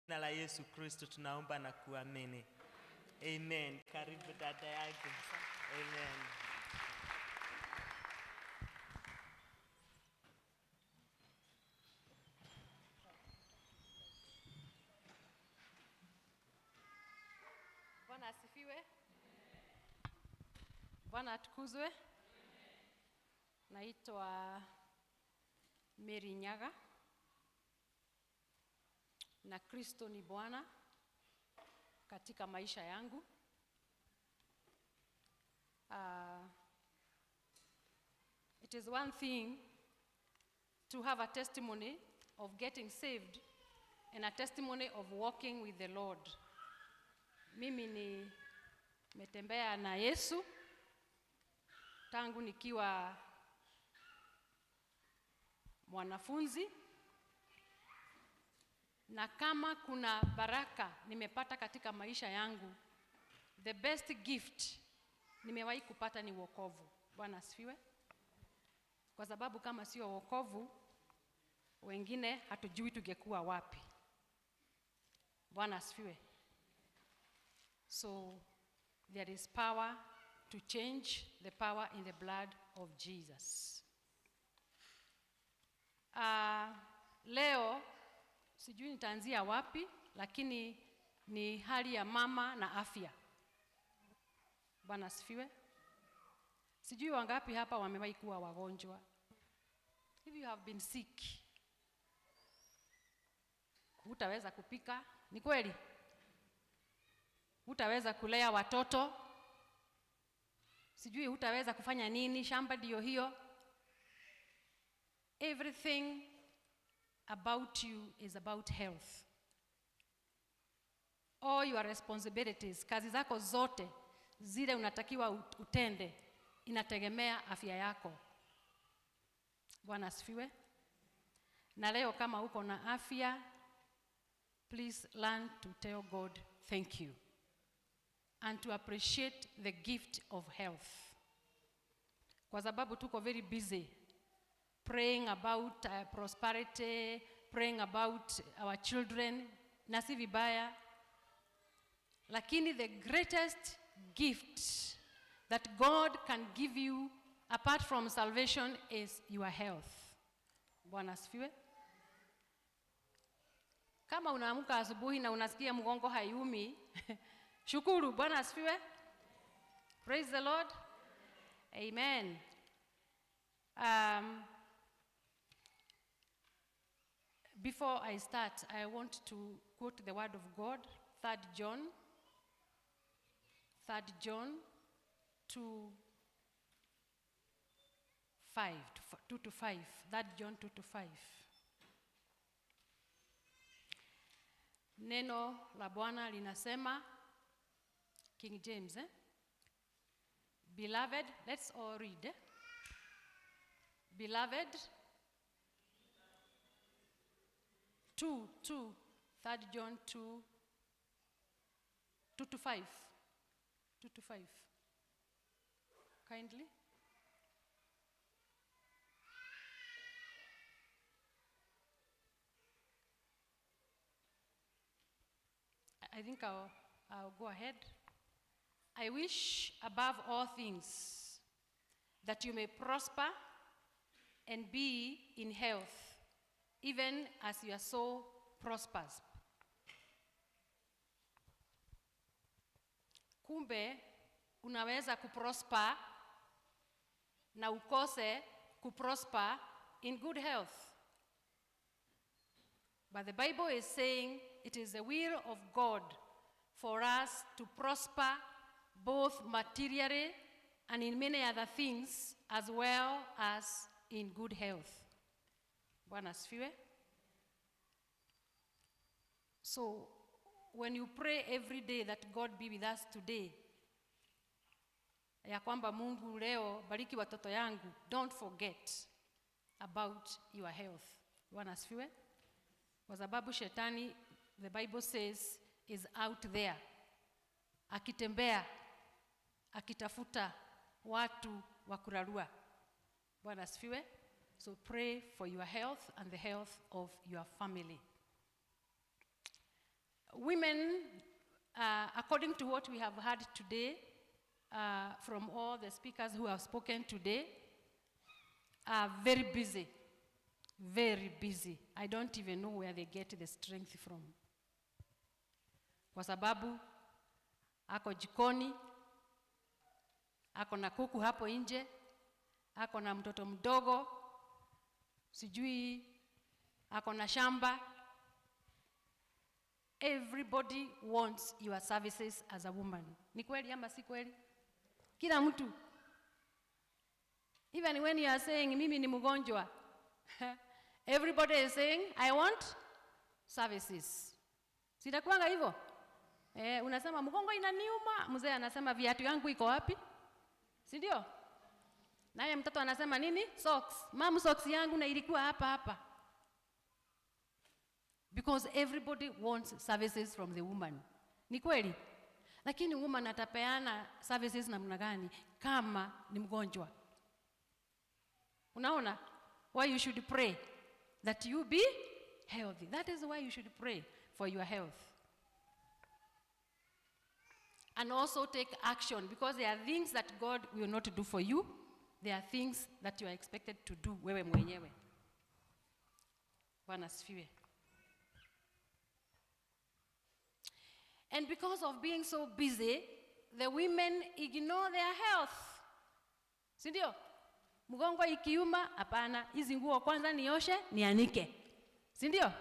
Jina la Yesu Kristo tunaomba na kuamini. Amen. Karibu dada yangu. Amen. Bwana asifiwe. Bwana atukuzwe. Naitwa Mary Nyagah. Na Kristo ni Bwana katika maisha yangu. It is one thing to have a testimony of getting saved and a testimony of walking with the Lord. Mimi nimetembea na Yesu tangu nikiwa mwanafunzi, na kama kuna baraka nimepata katika maisha yangu, the best gift nimewahi kupata ni wokovu. Bwana asifiwe. Kwa sababu kama sio wokovu, wengine hatujui tungekuwa wapi. Bwana asifiwe. So there is power to change, the power in the blood of Jesus. Leo sijui nitaanzia wapi, lakini ni hali ya mama na afya. Bwana asifiwe. Sijui wangapi hapa wamewahi kuwa wagonjwa. If you have been sick, hutaweza kupika, ni kweli? Hutaweza kulea watoto, sijui hutaweza kufanya nini, shamba ndio hiyo. Everything about you is about health. All your responsibilities, kazi zako zote zile unatakiwa utende, inategemea afya yako. Bwana asifiwe. Na leo kama uko na afya, please learn to tell God thank you and to appreciate the gift of health. Kwa sababu tuko very busy praying about prosperity, praying about our children, na si vibaya. Lakini the greatest gift that God can give you apart from salvation is your health. Bwana asifiwe. Kama unaamka asubuhi na unasikia mgongo haiumi, shukuru. Bwana asifiwe. Praise the Lord. Amen. Before I start, I want to quote the word of God, 3 John 2 to 5. 3 John 2 to 5. Neno la Bwana linasema, King James, Beloved, let's all read. Beloved, 3 John 2 to 5. 2 to 5. Kindly. I think I'll go ahead. I wish above all things that you may prosper and be in health, even as your soul prospers. Kumbe unaweza kuprosper na ukose kuprosper in good health. But the Bible is saying it is the will of God for us to prosper both materially and in many other things, as well as in good health. Bwana asifiwe. So when you pray every day that God be with us today, ya kwamba Mungu leo bariki watoto yangu, don't forget about your health. Bwana asifiwe. Kwa sababu shetani, the Bible says, is out there, akitembea, akitafuta watu wa kurarua. Bwana asifiwe. So pray for your health and the health of your family. Women, according to what we have heard today, from all the speakers who have spoken today, are very busy. Very busy. I don't even know where they get the strength from. Kwa sababu ako jikoni, ako na kuku hapo nje, ako na mtoto mdogo, sijui ako na shamba. Everybody wants your services as a woman. Ni kweli ama si kweli? Kila mtu. Even when you are saying mimi ni mgonjwa, everybody is saying I want services. Sitakuanga hivyo? Unasema mgongo inaniuma, mzee anasema viatu yangu iko wapi? Si ndio? Naye mtoto anasema nini? Socks. Mom, socks yangu na ilikuwa hapa. Because everybody wants services from the woman. Ni kweli? Lakini woman atapeana services namna gani kama ni mgonjwa? Unaona? Why you should pray that you be healthy. That is why you should pray for your health. And also take action, because there are things that God will not do for you. There are things that you are expected to do wewe mwenyewe. Bwana asifiwe. And because of being so busy, the women ignore their health. Si ndio? Mgongo ikiuma, hapana, hizi nguo kwanza nioshe, nianike. Si ndio?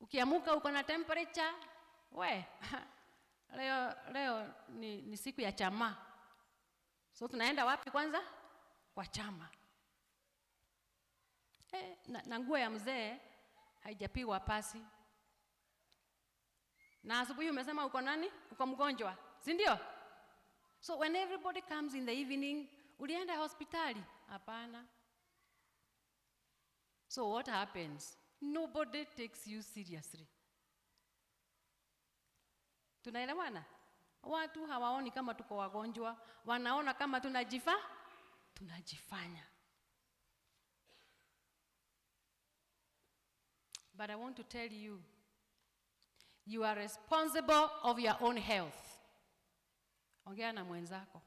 Ukiamuka uko na temperature, leo ni siku ya chama. So tunaenda wapi kwanza? Kwa chama. Na nguo ya mzee haijapigwa pasi. Na asubuhi umesema uko nani? Uko mgonjwa. Si ndio? So when everybody comes in the evening, ulienda hospitali? Hapana. So what happens? Nobody takes you seriously. Tunaelewana? Watu hawaoni kama tuko wagonjwa, wanaona kama tunajifanya. But I want to tell you, you are responsible of your own health. Ongea na mwenzako.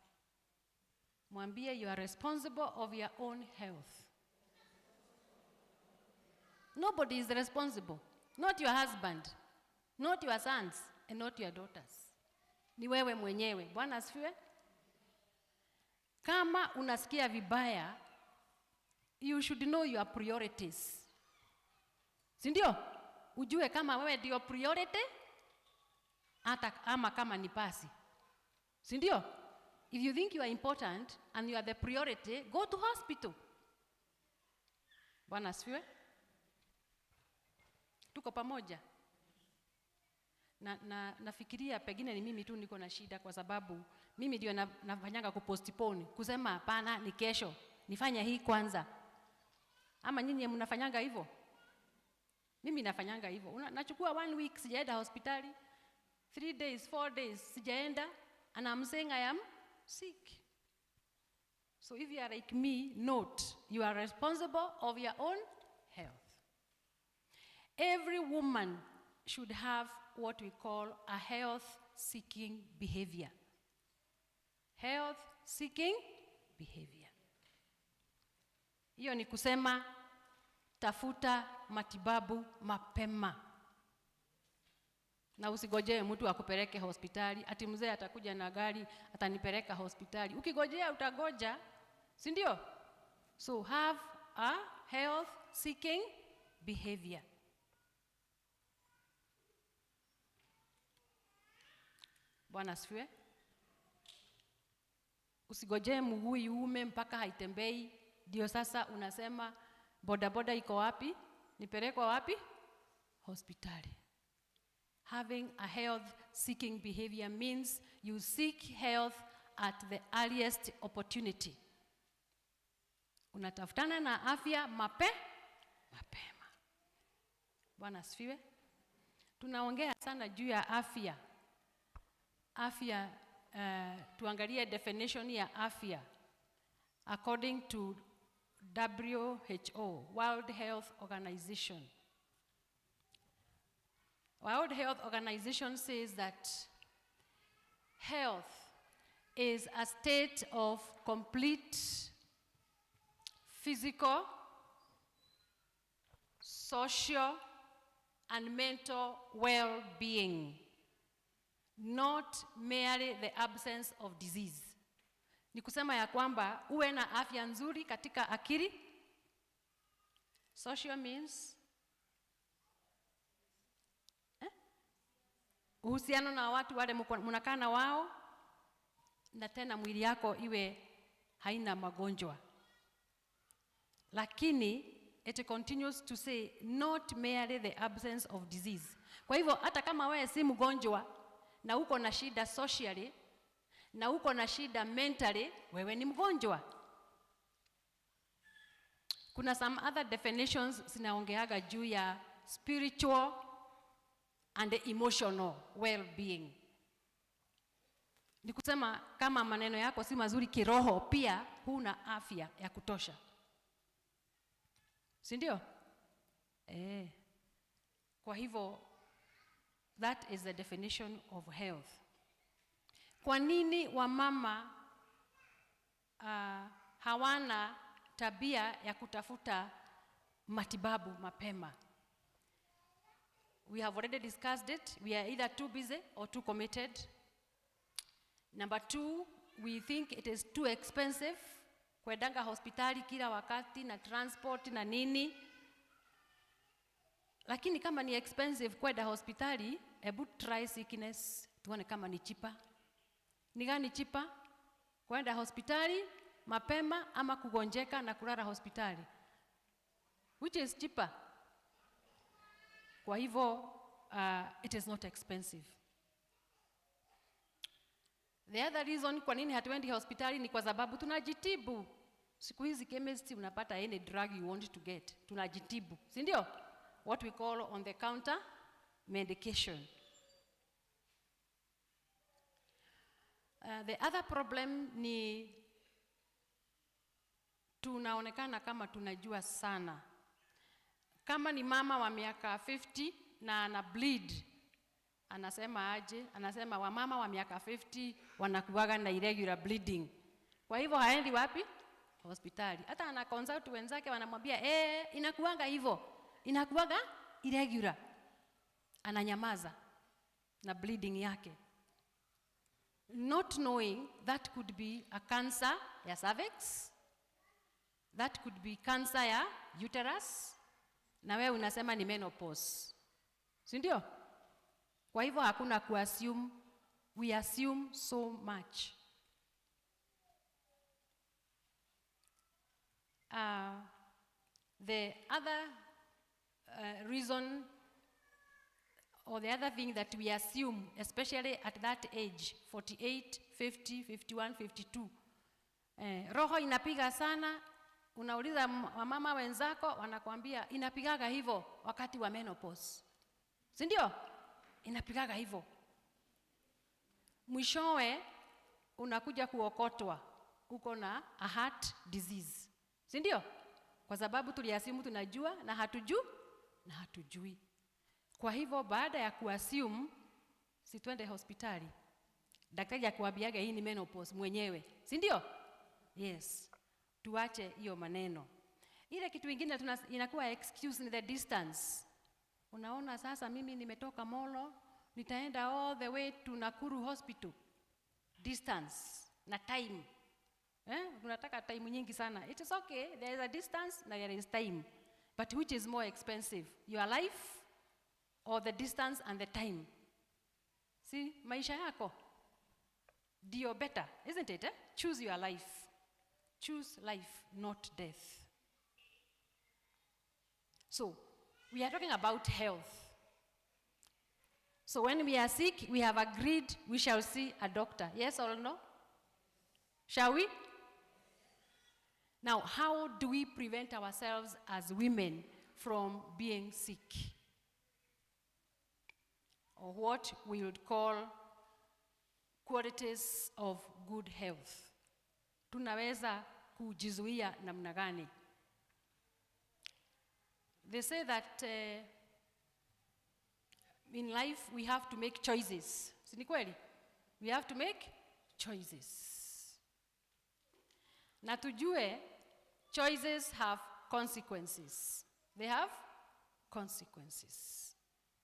Mwambie you are responsible of your own health. Nobody is responsible. Not your husband, not your sons, and not your daughters. Ni wewe mwenyewe. Bwana asifiwe. Kama unasikia vibaya, you should know your priorities. Si ndio? Ujue kama wewe ndio priority ama kama ni pasi. Si ndio? If you think you are important and you are the priority, go to hospital. Bwana asifiwe. Tuko pamoja. Nafikiria pengine ni mimi tu niko na shida, kwa sababu mimi ndio nafanyanga kupostpone, kusema hapana, ni kesho, nifanya hii kwanza. Ama nyinyi mnafanyanga hivyo? Mimi nafanyanga hivyo. Nachukua 1 week sijaenda hospitali, 3 days, 4 days sijaenda, and I'm saying I am sick. So if you are like me, note, you are responsible of your own health. Every woman should have what we call a health-seeking behavior. Health-seeking behavior. Hiyo ni kusema tafuta matibabu mapema. Na usigojee mtu akupeleke hospitali, ati mzee atakuja na gari atanipeleka hospitali. Ukigojea utagoja, si ndio? So have a health-seeking behavior. Bwana asifiwe. Usigojee mguu iume mpaka haitembei ndio sasa unasema bodaboda iko wapi? Nipelekwa wapi? Hospitali. Having a health-seeking behavior means you seek health at the earliest opportunity. Unatafutana na afya mapema. Bwana asifiwe. Tunaongea sana juu ya afya. Afya, tuangalie definition ya afya. According to WHO, World Health Organization. World Health Organization says that health is a state of complete physical, social, and mental well-being, not merely the absence of disease. Ni kusema ya kwamba uwe na afya nzuri katika akili. Social means uhusiano na watu wale mnakaa na wao, na tena mwili yako iwe haina magonjwa. Lakini it continues to say not merely the absence of disease. Kwa hivyo hata kama wewe si mgonjwa na uko na shida socially na uko na shida mentally, wewe ni mgonjwa. Kuna some other definitions zinaongeaga juu ya spiritual and emotional well-being. Ni kusema kama maneno yako si mazuri kiroho, pia huna afya ya kutosha. Si ndio? Kwa hivyo that is the definition of health. Kwa nini wamama hawana tabia ya kutafuta matibabu mapema? We have already discussed it. We are either too busy or too committed. Number 2, we think it is too expensive kwendanga hospitali kila wakati na transport na nini. Lakini kama ni expensive kwenda hospitali, hebu try sickness, tuone kama ni cheaper. Ni gani cheaper? Kwenda hospitali mapema ama kugonjeka na kulala hospitali? Which is cheaper? Kwa hivyo it is not expensive. The other reason kwa nini hatuendi hospitali ni kwa sababu tunajitibu. Siku hizi chemist unapata any drug you want to get. Tunajitibu, si ndio? What we call on the counter medication. The other problem ni tunaonekana kama tunajua sana. Kama ni mama wa miaka 50 na ana bleed, anasema aje? Anasema wamama wa miaka 50 wanakuwaga na irregular bleeding. Kwa hivyo haendi wapi? Hospitali. Hata ana consult wenzake wanamwambia inakuwaga hivyo. Inakuwaga irregular. Ananyamaza na bleeding yake. Not knowing that could be a cancer ya cervix. That could be cancer ya uterus. Na wewe unasema ni menopause. Si ndio? Kwa hivyo hakuna kuassume, we assume so much. The other reason or the other thing that we assume, especially at that age, 48, 50, 51, 52, roho inapiga sana. Unauliza wamama wenzako, wanakuambia inapigaga hivyo wakati wa menopause. Si ndio? Inapigaga hivyo. Mwishowe unakuja kuokotwa uko na a heart disease. Si ndio? Kwa sababu tuliassume tunajua na hatujui. Kwa hivyo baada ya kuassume, si twende hospitali. Daktari akuambiaga hii ni menopause mwenyewe. Si ndio? Yes. Tuache hiyo maneno. Ile kitu kingine inakuwa excuse ni the distance. Unaona sasa mimi nimetoka Molo, nitaenda all the way to Nakuru Hospital. Distance na time. Tunataka time nyingi sana. It is okay, there is a distance na there is time. But which is more expensive? Your life or the distance and the time? See, maisha yako ndio better, isn't it? Choose your life. Choose life, not death. So, we are talking about health. So when we are sick, we have agreed we shall see a doctor. Yes or no? Shall we? Now, how do we prevent ourselves as women from being sick? Or what we would call qualities of good health. Tunaweza kujizuia namna gani? They say that in life we have to make choices. Si ni kweli? We have to make choices. Na tujue choices have consequences. They have consequences.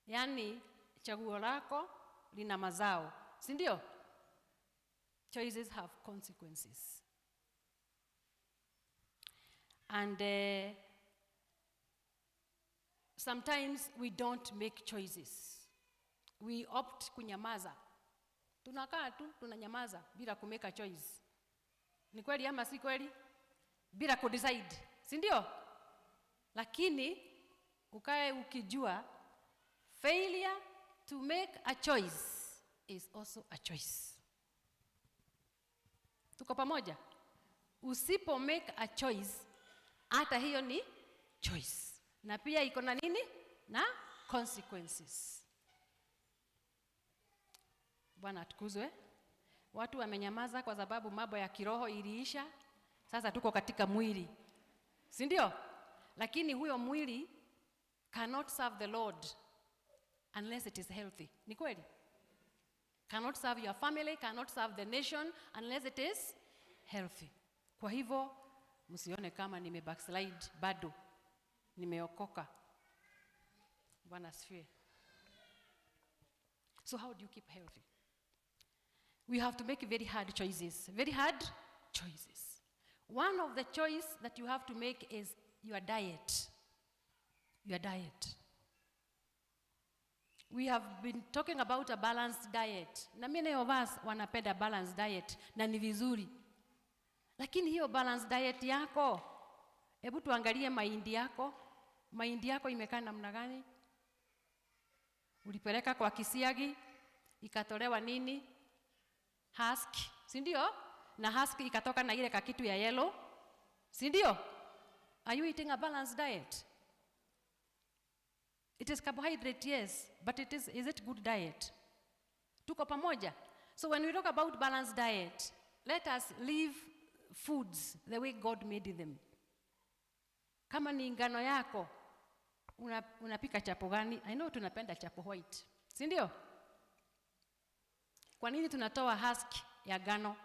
Yani chaguo lako lina mazao. Si ndio? Choices have consequences. And sometimes we don't make choices. We opt kunyamaza. Tunakaa tu tunanyamaza bila kumake a choice. Ni kweli ama si kweli? Bila kudecide. Si ndio? Lakini ukae ukijua failure to make a choice is also a choice. Tuko pamoja? Usipo make a choice, hata hiyo ni choice. Na pia iko na nini? Na consequences. Bwana atukuzwe. Watu wamenyamaza kwa sababu mambo ya kiroho iliisha. Sasa tuko katika mwili. Si ndio? Lakini huyo mwili cannot serve the Lord unless it is healthy. Ni kweli? Cannot serve your family, cannot serve the nation unless it is healthy. Kwa hivyo msione kama backslide bado. Nimeokoka. Bwana asifiwe. So how do you keep healthy? We have to make very hard choices. Very hard choices. One of the choice that you have to make is your diet. Your diet. We have been talking about a balanced diet. Na many of us wanapenda balanced diet na ni vizuri. Lakini hiyo balanced diet yako, hebu tuangalie mahindi yako. Mahindi yako imekaa namna gani? Ulipeleka kwa kisiagi, ikatolewa nini? Husk, si ndio? Na husk ikatoka na ile kakitu ya yellow. Si ndio? Are you eating a balanced diet? It is carbohydrate, yes, but is it good diet? Tuko pamoja? So when we talk about balanced diet, let us live foods the way God made them. Kama ni ngano yako, unapika chapo gani? I know tunapenda chapo white. Si ndio? Kwa nini tunatoa husk ya ngano?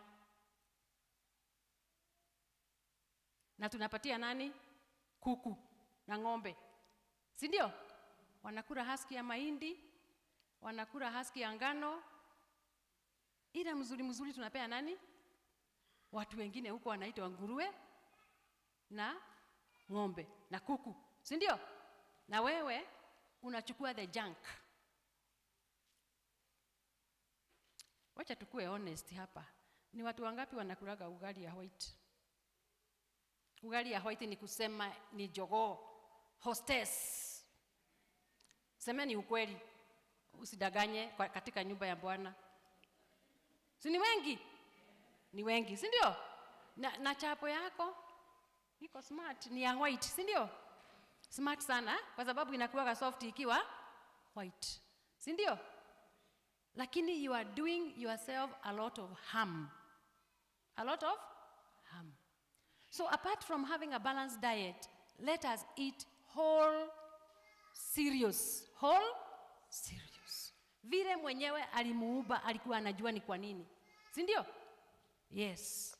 Na tunapatia nani? Kuku na ng'ombe. Si ndio? Wanakula husk ya mahindi, wanakula husk ya ngano. Ila mzuri tunapea nani? Watu wengine huko wanaitwa nguruwe na ng'ombe na kuku. Si ndio? Na wewe unachukua the junk. Wacha tukue honest hapa. Ni watu wangapi wanakulaga ugali ya white? Ugali ya white ni kusema ni jogoo, hostess. Semeni ukweli. Usidanganye katika nyumba ya Bwana. Si ni wengi? Ni wengi, si ndio? Na chapo yako iko smart, ni ya white, si ndio? Smart sana kwa sababu inakuwa soft ikiwa white. Si ndio? Lakini you are doing yourself a lot of harm. A lot of harm. So apart from having a balanced diet, let us eat whole serious. Whole serious. Vile mwenyewe alimuumba alikuwa anajua ni kwa nini. Si ndio? Yes.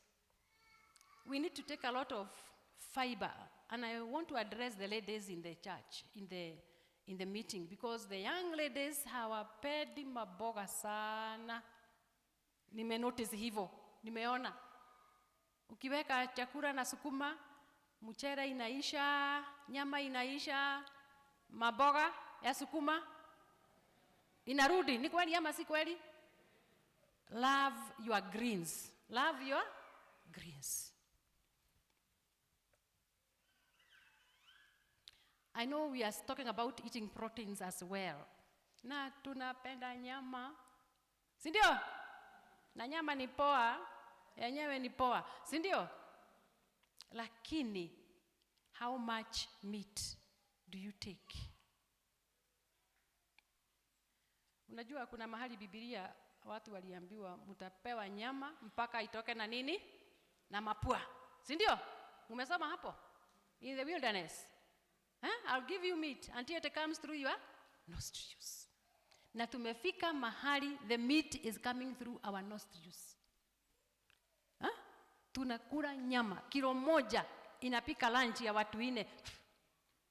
We need to take a lot of fiber, and I want to address the ladies in the church, in the meeting, because the young ladies hawapedi maboga sana. Notice hivyo. Nimeona. Ukiweka chakula na sukuma, mchele inaisha, nyama inaisha, maboga ya sukuma inarudi. Ni kweli ama si kweli? Love your greens. Love your greens. I know we are talking about eating proteins as well. Na tunapenda nyama. Si ndio? Na nyama ni poa, yenyewe ni poa. Si ndio? Lakini how much meat do you take? Unajua kuna mahali Biblia watu waliambiwa mtapewa nyama mpaka itoke na nini? Na mapua. Si ndio? Umesoma hapo? In the wilderness. I'll give you meat until it comes through your nostrils. na tumefika mahali the meat is coming through our nostrils. Tunakula nyama kilo moja inapika lunch ya watu 4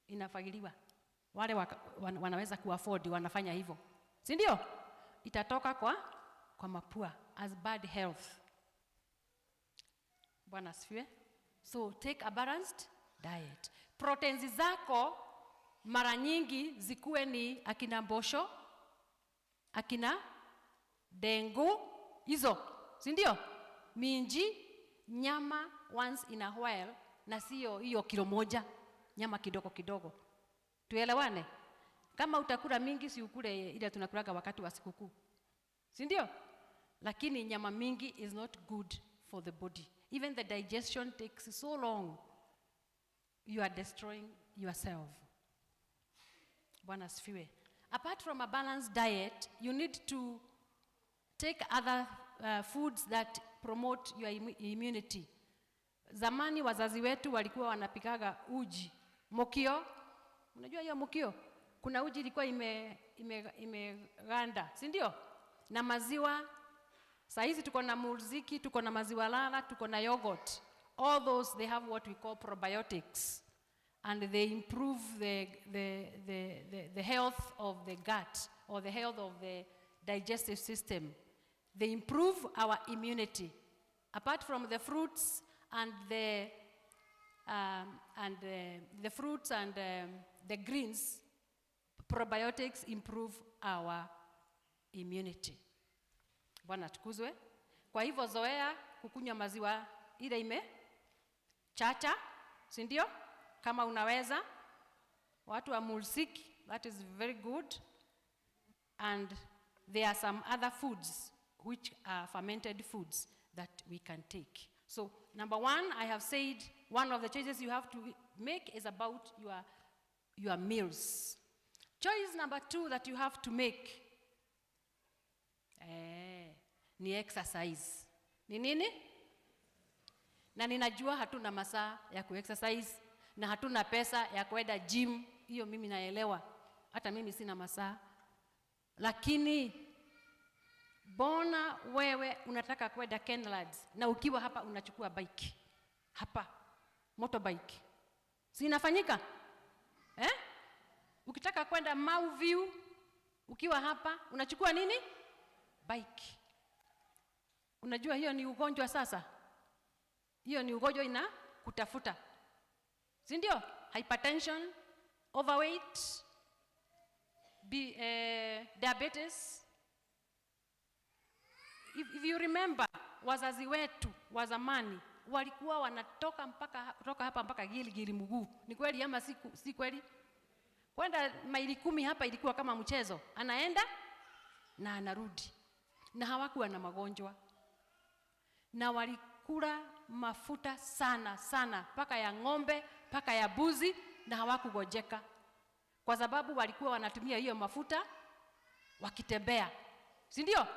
inafagiliwa. Wale wanaweza kuafford wanafanya hivyo, si ndio? Itatoka kwa mapua as bad health. Bwana asifiwe. So take a balanced diet. Proteins zako mara nyingi zikuwe ni akina mbosho, akina dengu, hizo, si ndio? Minji, nyama once in a while, na sio hiyo kilo moja, nyama kidogo kidogo. Tuelewane? Kama utakula mingi si ukule ile tunakulaga wakati wa sikukuu, si ndio? Lakini nyama mingi is not good for the body. Even the digestion takes so long. You are destroying yourself. Bwana asifiwe. Apart from a balanced diet, you need to take other foods that promote your immunity. Zamani wazazi wetu walikuwa wanapikaga uji, mokio. Unajua hiyo mokio? Kuna uji ilikuwa imeganda, si ndio? Na maziwa. Saa hizi tuko na muziki, tuko na maziwa lala, tuko na yogurt. All those, they have what we call probiotics. And they improve the health of the gut or the health of the digestive system. They improve our immunity. Apart from the fruits and the fruits and the greens, probiotics improve our immunity. Bwana tukuzwe. Kwa hivyo zoea kukunywa maziwa ile chacha, si ndio? Kama unaweza, watu wa mulsik, that is very good. And there are some other foods which are fermented foods that we can take. So number 1, I have said one of the choices you have to make is about your meals. Choice number 2 that you have to make ni exercise. Ni nini? Na ninajua hatuna masaa ya kuexercise na hatuna pesa ya kwenda gym. Hiyo mimi naelewa. Hata mimi sina masaa. Lakini bona wewe unataka kwenda Kenlands na ukiwa hapa unachukua bike. Hapa motorbike. Si inafanyika? Ukitaka kwenda Mau View ukiwa hapa unachukua nini? Bike. Unajua hiyo ni ugonjwa sasa. Hiyo ni ugonjwa ina kutafuta. Si ndio? Hypertension, overweight, diabetes. If you remember, wazazi wetu wa zamani walikuwa wanatoka kutoka hapa mpaka Gilgil mguu. Ni kweli ama si kweli? Kwenda maili 10 hapa ilikuwa kama mchezo. Anaenda na anarudi. Na hawakuwa na magonjwa. Na walikula mafuta sana sana, paka ya ng'ombe, paka ya buzi, na hawakugojeka. Kwa sababu walikuwa wanatumia hiyo mafuta wakitembea. Si ndio?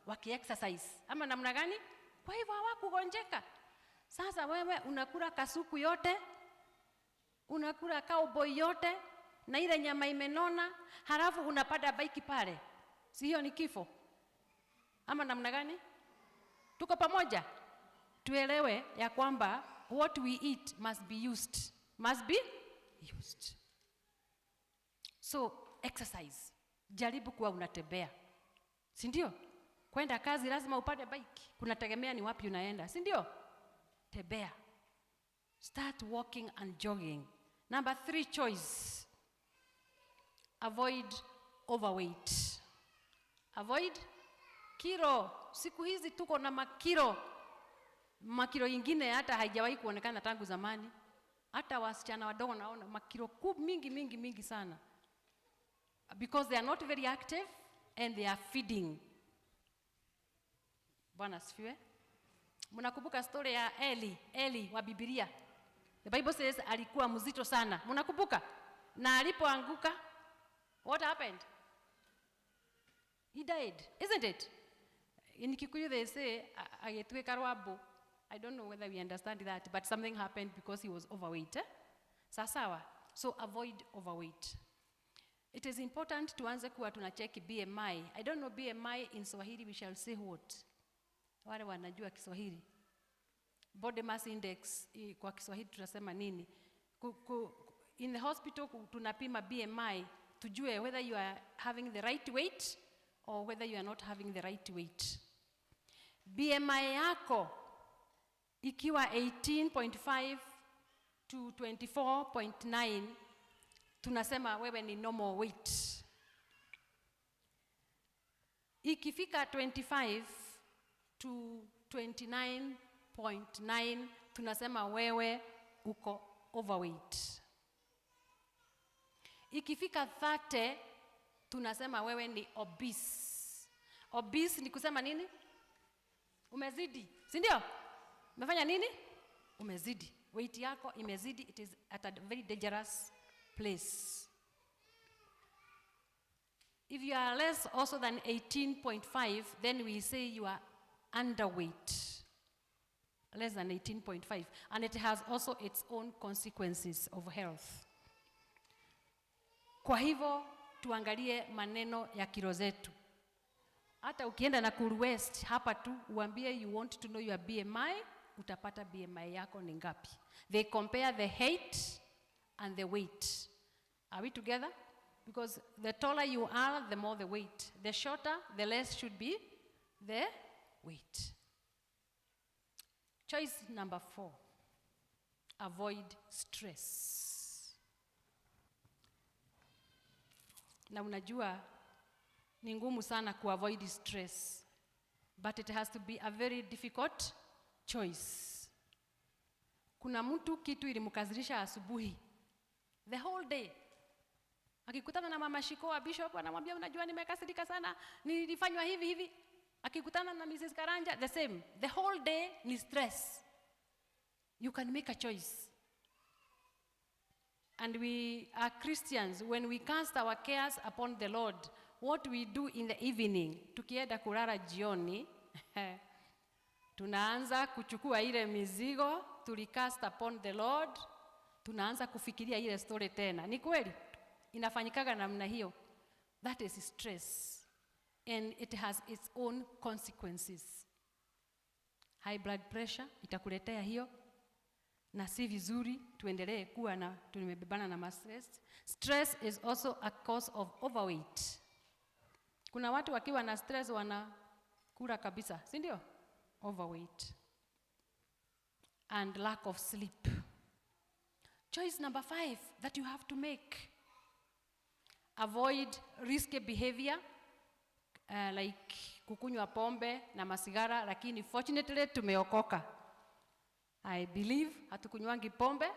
Waki-exercise. Ama namna gani? Kwa hivyo hawakugonjeka. Sasa wewe unakula kasuku yote, unakula cowboy yote, na ile nyama imenona, halafu unapanda bike pale. Si hiyo ni kifo? Ama namna gani? Tuko pamoja? Tuelewe ya kwamba what we eat must be used. Must be used. So, exercise. Jaribu kuwa unatembea. Si ndio? Kwenda kazi lazima upande bike. Kunategemea ni wapi unaenda. Si ndio? Tembea. Start walking and jogging. Number 3 choice. Avoid overweight. Avoid kilo. Siku hizi tuko na makilo ingine hata haijawahi kuonekana tangu zamani. Hata wasichana wadogo naona makilo mingi sana. Because they are not very active and they are feeding. Bwana asifiwe. Mnakumbuka story ya Eli wa Biblia? The Bible says alikuwa mzito sana. Mnakumbuka? Na alipoanguka, what happened? He died, isn't it? In Kikuyu they say agetweka rwabo. I don't know whether we understand that, but something happened because he was overweight. Sawa. So avoid overweight. It is important tuanze kuwa tunacheki BMI. I don't know BMI in Swahili we shall say what. Wale wanajua Kiswahili. Body mass index kwa Kiswahili tunasema nini? In the hospital tunapima BMI tujue whether you are having the right weight or whether you are not having the right weight. BMI yako ikiwa 18.5 to 24.9 tunasema wewe ni normal weight. Ikifika 25 to 29.9 tunasema wewe uko overweight. Ikifika 30 tunasema wewe ni obese. Obese ni kusema nini? Umezidi, si ndio? Umefanya nini? Umezidi. Weight yako imezidi, it is at a very dangerous place. If you are less also than 18.5, then we say you are underweight. Less than 18.5. And it has also its own consequences of health. Kwa hivyo, tuangalie maneno ya kilo zetu. Hata ukienda Nakuru West, hapa tu, uambie you want to know your BMI, utapata BMI yako ni ngapi. They compare the height and the weight. Are we together? Because the taller you are, the more the weight. The shorter, the less should be the weight. Choice number 4. Avoid stress. Na unajua ni ngumu sana avoid stress, but it has to be a very difficult choice. Kuna mtu kitu ilimkazirisha asubuhi, the whole day. Akikutana na mama Shikoa Bishop anamwambia unajua nimekasirika sana, nilifanywa hivi. Akikutana na Mrs. Karanja the same. The whole day ni stress. You can make a choice. And we are Christians, when we cast our cares upon the Lord, what we do in the evening, tukienda kulala jioni, tunaanza kuchukua ile mizigo, tulicast upon the Lord, tunaanza kufikiria ile story tena. Ni kweli? Inafanyikaga namna hiyo. That is stress. And it has its own consequences. High blood pressure, itakuletea hiyo. Na si vizuri, tuendelee kuwa na, tumebebana na stress. Stress is also a cause of overweight. Kuna watu wakiwa na stress wanakula kabisa, si ndio? Overweight. And lack of sleep. Choice number 5 that you have to make. Avoid risky behavior, like kukunywa pombe na masigara, lakini fortunately tumeokoka. I believe hatukunywangi pombe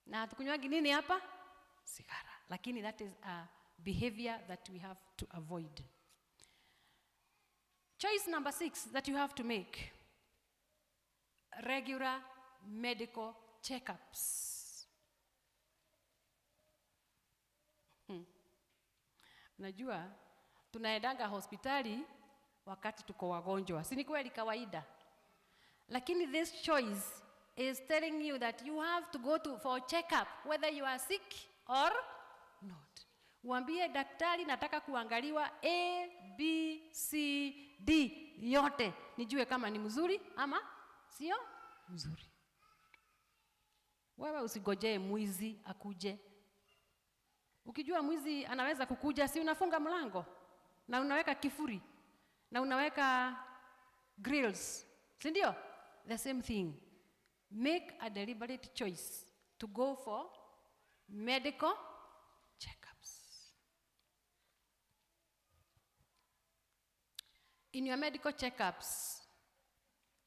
na hatukunywangi nini hapa? Sigara. Lakini that is a behavior that we have to avoid. Choice number 6 that you have to make. Regular medical checkups. Najua tunaendanga hospitali wakati tuko wagonjwa. Si ni kweli kawaida? Lakini this choice is telling you that you have to go for a checkup whether you are sick or not. Uambie daktari nataka kuangaliwa A, B, C, D yote. Nijue kama ni mzuri ama sio mzuri. Wewe usigojee mwizi akuje. Ukijua mwizi anaweza kukuja, si unafunga mlango na unaweka kifuri na unaweka grills, si ndio? The same thing. Make a deliberate choice to go for medical checkups. In your medical checkups,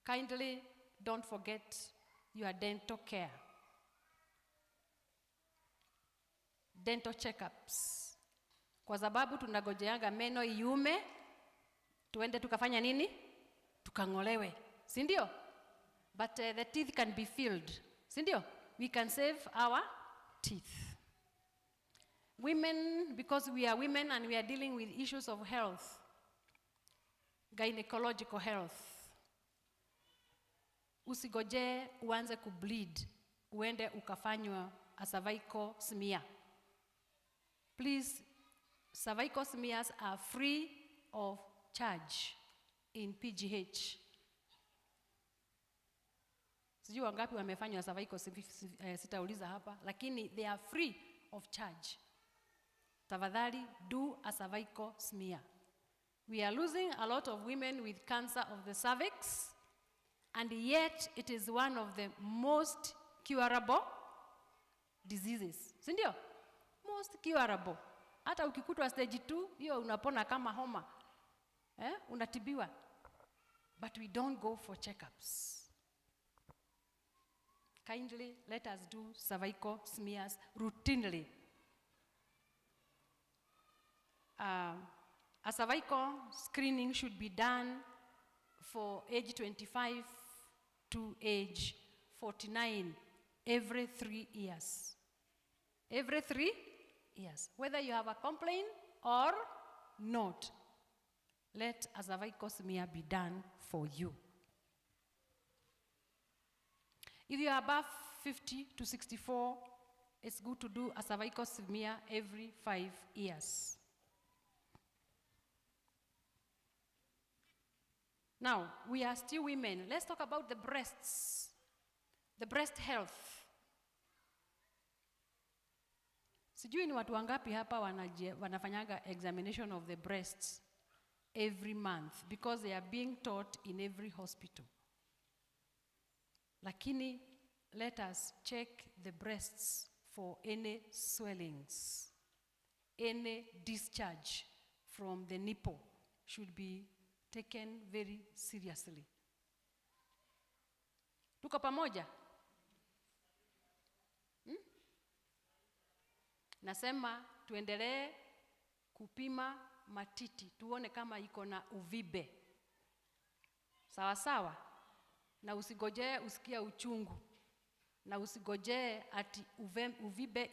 kindly don't forget your dental care. Dental checkups. Kwa sababu tunagojeanga meno iume, tuende tukafanya nini? Tukang'olewe. Si ndio? But the teeth can be filled. Si ndio? We can save our teeth. Women, because we are women and we are dealing with issues of health, gynecological health. Usigoje uanze kubleed, uende ukafanywa a cervical smear. Please, cervical smears are free of charge in PGH. Sijui wangapi wamefanywa cervical, sitauliza hapa, lakini they are free of charge. Tafadhali do a cervical smear. We are losing a lot of women with cancer of the cervix, and yet it is one of the most curable diseases. Sindio? Most curable. Hata ukikutwa stage 2, hiyo unapona kama homa. Unatibiwa. But we don't go for checkups. Kindly let us do cervical smears routinely. A cervical screening should be done for age 25 to age 49 every 3 years. Every 3 years. Whether you have a complaint or not, let a cervical smear be done for you. If you are above 50 to 64, it's good to do a cervical smear every 5 years. Now, we are still women. Let's talk about the breasts, the breast health. Sijui ni watu wangapi hapa wanafanyaga examination of the breasts every month, because they are being taught in every hospital. Lakini, let us check the breasts for any swellings. Any discharge from the nipple should be taken very seriously. Tuko pamoja? Nasema tuendelee kupima matiti, tuone kama iko na uvibe. Sawa sawa? Na usigojee usikia uchungu. Na usigojee ati uvibe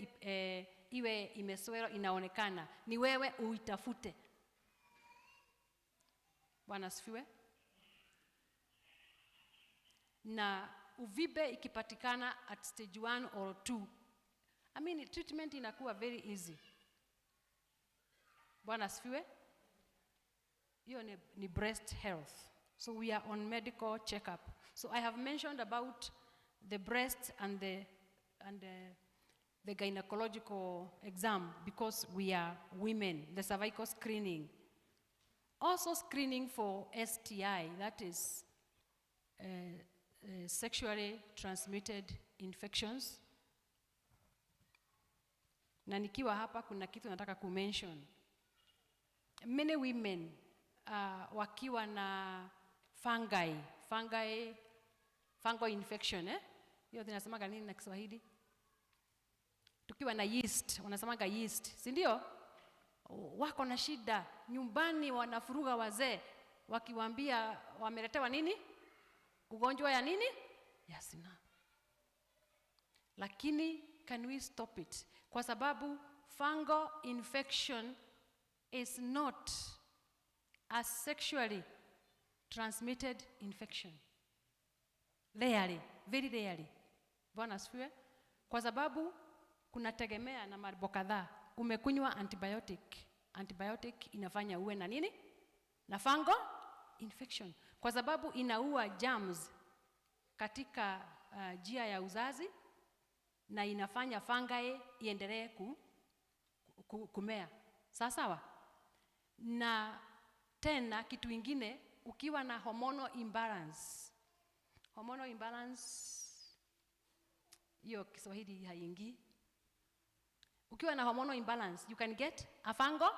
iwe imeswero inaonekana. Ni wewe uitafute. Bwana asifiwe. Na uvibe ikipatikana at stage 1 or 2, treatment inakuwa very easy. Bwana asifiwe. Hiyo ni breast health. So we are on medical checkup. So I have mentioned about the breast and the gynecological exam, because we are women, the cervical screening. Also screening for STI, that is sexually transmitted infections. Na nikiwa hapa kuna kitu nataka kumention. Many women wakiwa na fungal infection, hiyo tunasemaga nini na Kiswahili? Tukiwa na yeast, wanasemaga yeast, si ndio? Wako na shida nyumbani, wanafuruga wazee wakiwaambia wameletewa nini? Ugonjwa ya nini? Ya zinaa. Lakini can we stop it? Kwa sababu fungal infection is not a sexually transmitted infection. Rarely, very rarely. Bwana asifiwe. Kwa sababu kunategemea na mambo kadhaa. Umekunywa antibiotic inafanya uwe na nini? Na fungal infection. Kwa sababu inaua germs katika njia ya uzazi, na inafanya fungi iendelee kumea. Sawa? Na tena kitu ingine, ukiwa na hormonal imbalance. Hormonal imbalance, hiyo Kiswahili haingii. Ukiwa na hormonal imbalance, you can get a fungal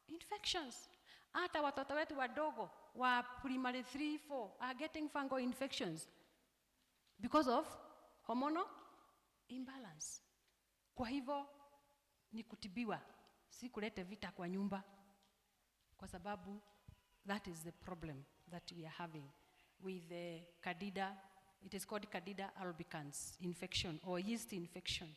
infections. Hata watoto wetu wadogo wa primary 3, 4 are getting fungal infections because of hormonal imbalance. Kwa hivyo ni kutibiwa, si kulete vita kwa nyumba, kwa sababu that is the problem that we are having with the Candida. It is called Candida albicans infection or yeast infection.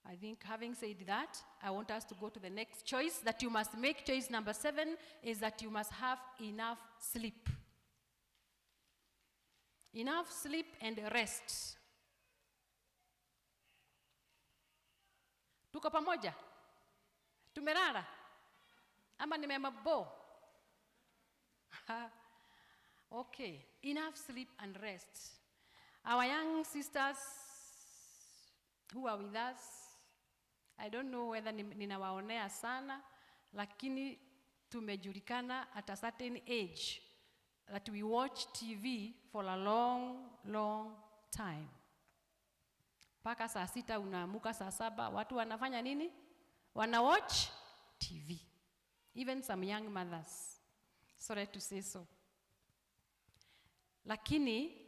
I think having said that, I want us to go to the next choice that you must make. Choice number 7 is that you must have enough sleep. Enough sleep and rest. Tuko pamoja? Tumelala ama nimemabo? Okay, enough sleep and rest. Our young sisters who are with us, I don't know whether ninawaonea sana, lakini tumejulikana at a certain age that we watch TV for a long, long time. Paka saa 6 unaamuka saa 7, watu wanafanya nini? Wana watch TV. Even some young mothers. Sorry to say so. Lakini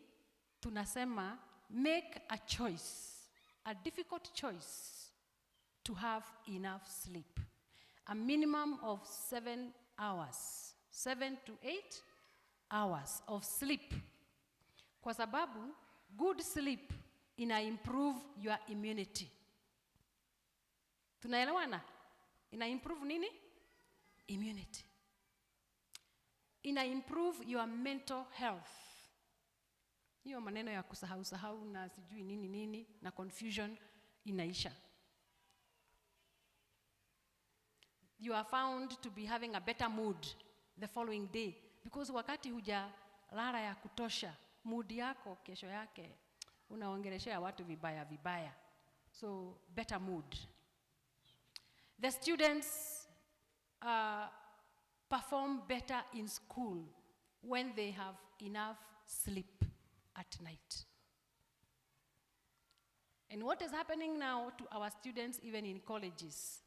tunasema make a choice, a difficult choice to have enough sleep. A minimum of 7 hours, 7 to 8 hours of sleep. Kwa sababu good sleep ina improve your immunity. Tunaelewana? Ina improve nini? Immunity. Ina improve your mental health. Hiyo maneno ya kusahau na sijui nini na confusion inaisha. You are found to be having a better mood the following day because wakati hujalala ya kutosha, mood yako kesho yake unaongeleshea watu vibaya. So better mood. The students perform better in school when they have enough sleep at night. And what is happening now to our students even in colleges?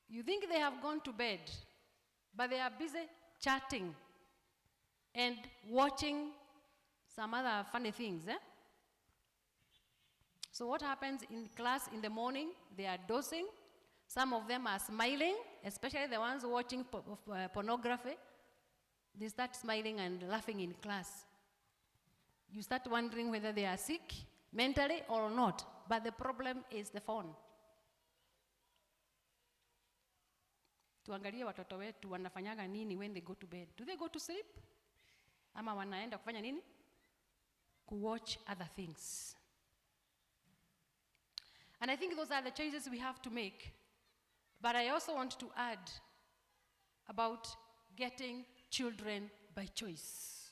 You think they have gone to bed, but they are busy chatting and watching some other funny things. So what happens in class in the morning? They are dozing. Some of them are smiling, especially the ones watching pornography. They start smiling and laughing in class. You start wondering whether they are sick mentally or not. But the problem is the phone. Tuangalie watoto wetu wanafanyaga nini when they go to bed. Do they go to sleep? Ama wanaenda kufanya nini? Watch other things. And I think those are the choices we have to make. But I also want to add about getting children by choice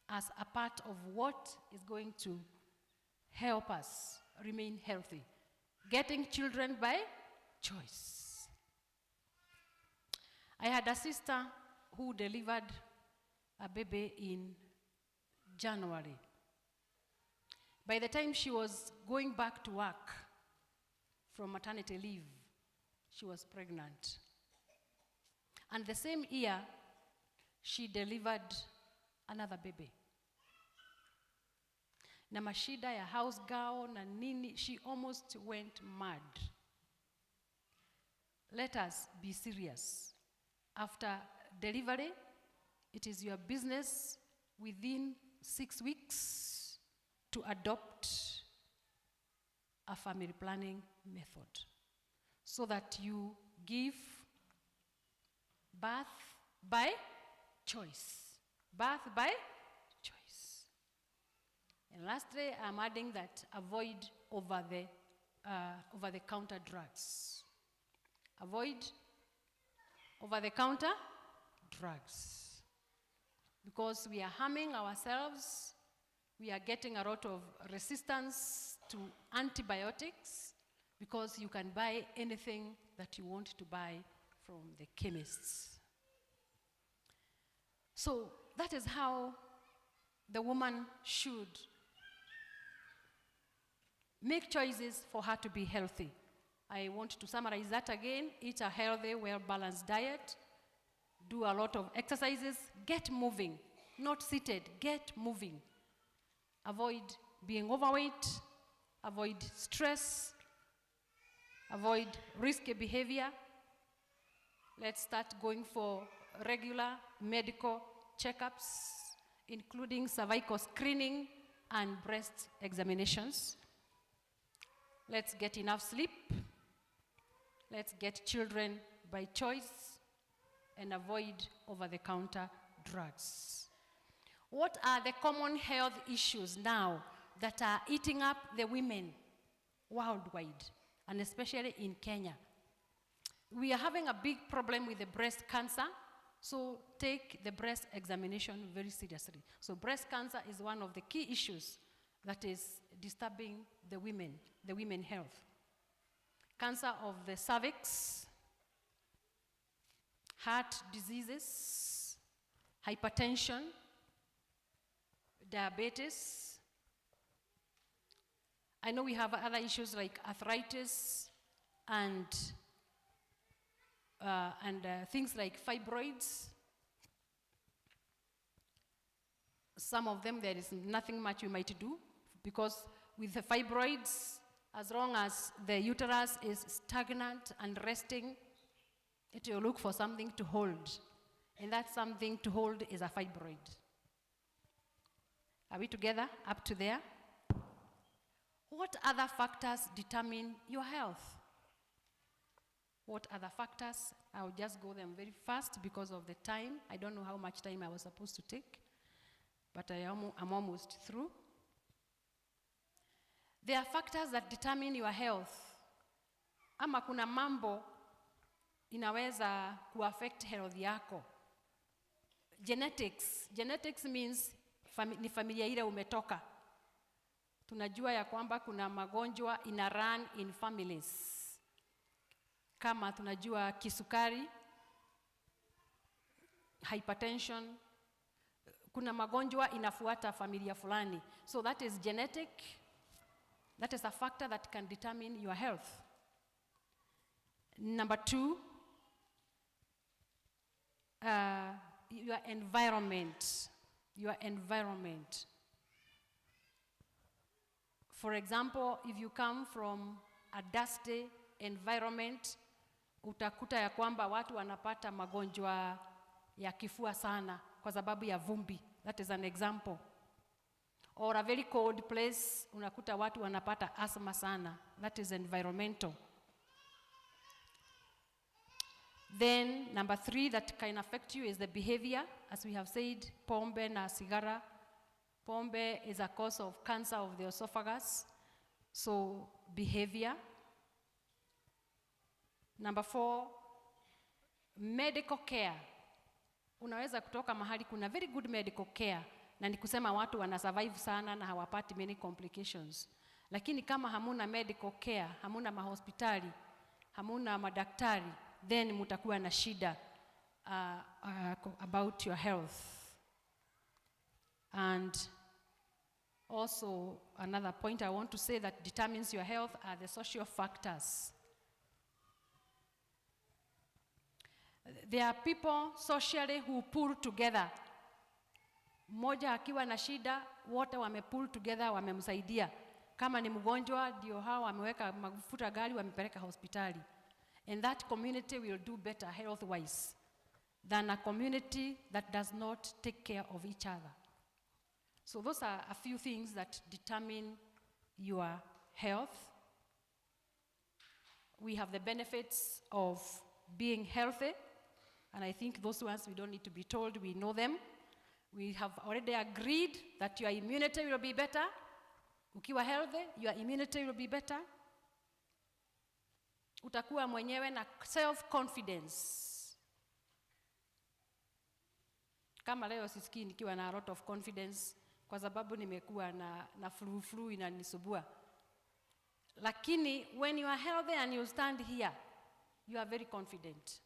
as a part of what is going to help us remain healthy. Getting children by choice. I had a sister who delivered a baby in January. By the time she was going back to work from maternity leave, she was pregnant. And the same year, she delivered another baby. Na mashida ya house girl na nini, she almost went mad. Let us be serious. After delivery, it is your business within 6 weeks to adopt a family planning method so that you give birth by choice. Birth by choice. And lastly, I'm adding that avoid over-the-counter drugs. Avoid over-the-counter drugs. Because we are harming ourselves, we are getting a lot of resistance to antibiotics because you can buy anything that you want to buy from the chemists. So that is how the woman should make choices for her to be healthy. I want to summarize that again. Eat a healthy, well-balanced diet. Do a lot of exercises. Get moving. Not seated. Get moving. Avoid being overweight. Avoid stress. Avoid risky behavior. Let's start going for regular medical checkups, including cervical screening and breast examinations. Let's get enough sleep. Let's get children by choice and avoid over-the-counter drugs. What are the common health issues now that are eating up the women worldwide? and especially in Kenya. We are having a big problem with the breast cancer, so take the breast examination very seriously. So breast cancer is one of the key issues that is disturbing the women health. Cancer of the cervix, heart diseases, hypertension, diabetes. I know we have other issues like arthritis and things like fibroids. Some of them, there is nothing much we might do, because with the fibroids, as long as the uterus is stagnant and resting, it will look for something to hold. And that something to hold is a fibroid. Are we together up to there? What other factors determine your health? What other factors? I'll just go them very fast because of the time. I don't know how much time I was supposed to take, but I'm almost through. There are factors that determine your health. Ama kuna mambo inaweza kuaffect health yako. Genetics. Genetics means ni familia ile umetoka. Tunajua ya kwamba kuna magonjwa ina run in families. Kama tunajua kisukari, hypertension, kuna magonjwa inafuata familia fulani. So that is genetic. That is a factor that can determine your health. Number 2, your environment. Your environment. For example, if you come from a dusty environment, utakuta ya kwamba watu wanapata magonjwa ya kifua sana kwa sababu ya vumbi. That is an example. Or a very cold place, unakuta watu wanapata asthma sana. That is environmental. Then number 3 that can affect you is the behavior. As we have said, pombe na sigara. Pombe is a cause of cancer of the esophagus. So behavior. Number 4, medical care. Unaweza kutoka mahali kuna very good medical care, na ni kusema watu wana survive sana na hawapati many complications. Lakini kama hamuna medical care, hamuna mahospitali, hamuna madaktari, then mutakuwa na shida about your health. And also another point I want to say that determines your health are the social factors. There are people socially who pull together. Mmoja akiwa na shida, wote wamepull together, wamemsaidia. Kama ni mgonjwa, ndio hao wameweka mafuta gari, wamepeleka hospitali. And that community will do better health-wise than a community that does not take care of each other. So those are a few things that determine your health. We have the benefits of being healthy, and I think those ones we don't need to be told, we know them. We have already agreed that your immunity will be better. Ukiwa healthy, your immunity will be better. Utakuwa mwenyewe na self-confidence. Kama leo sisikii nikiwa na a lot of confidence kwa sababu nimekuwa na flu inanisubua. Lakini when you are healthy and you stand here, you are very confident.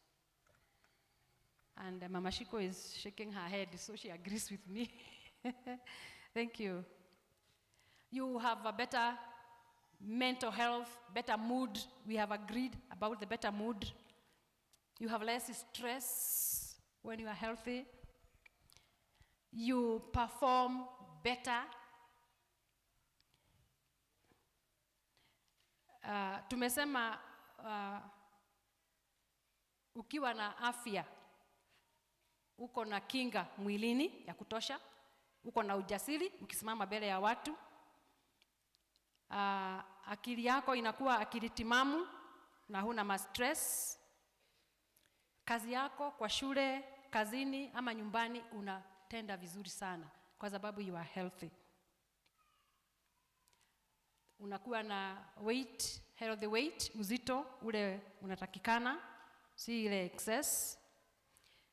And Mama Shiko is shaking her head, so she agrees with me. Thank you. You have a better mental health, better mood. We have agreed about the better mood. You have less stress when you are healthy. You perform better. Tumesema ukiwa na afya, uko na kinga mwilini ya kutosha, uko na ujasiri ukisimama mbele ya watu. Akili yako inakuwa akili timamu na huna stress. Kazi yako kwa shule, kazini ama nyumbani unatenda vizuri sana kwa sababu you are healthy. unakuwa na weight, healthy weight, uzito ule unatakikana, si ile excess.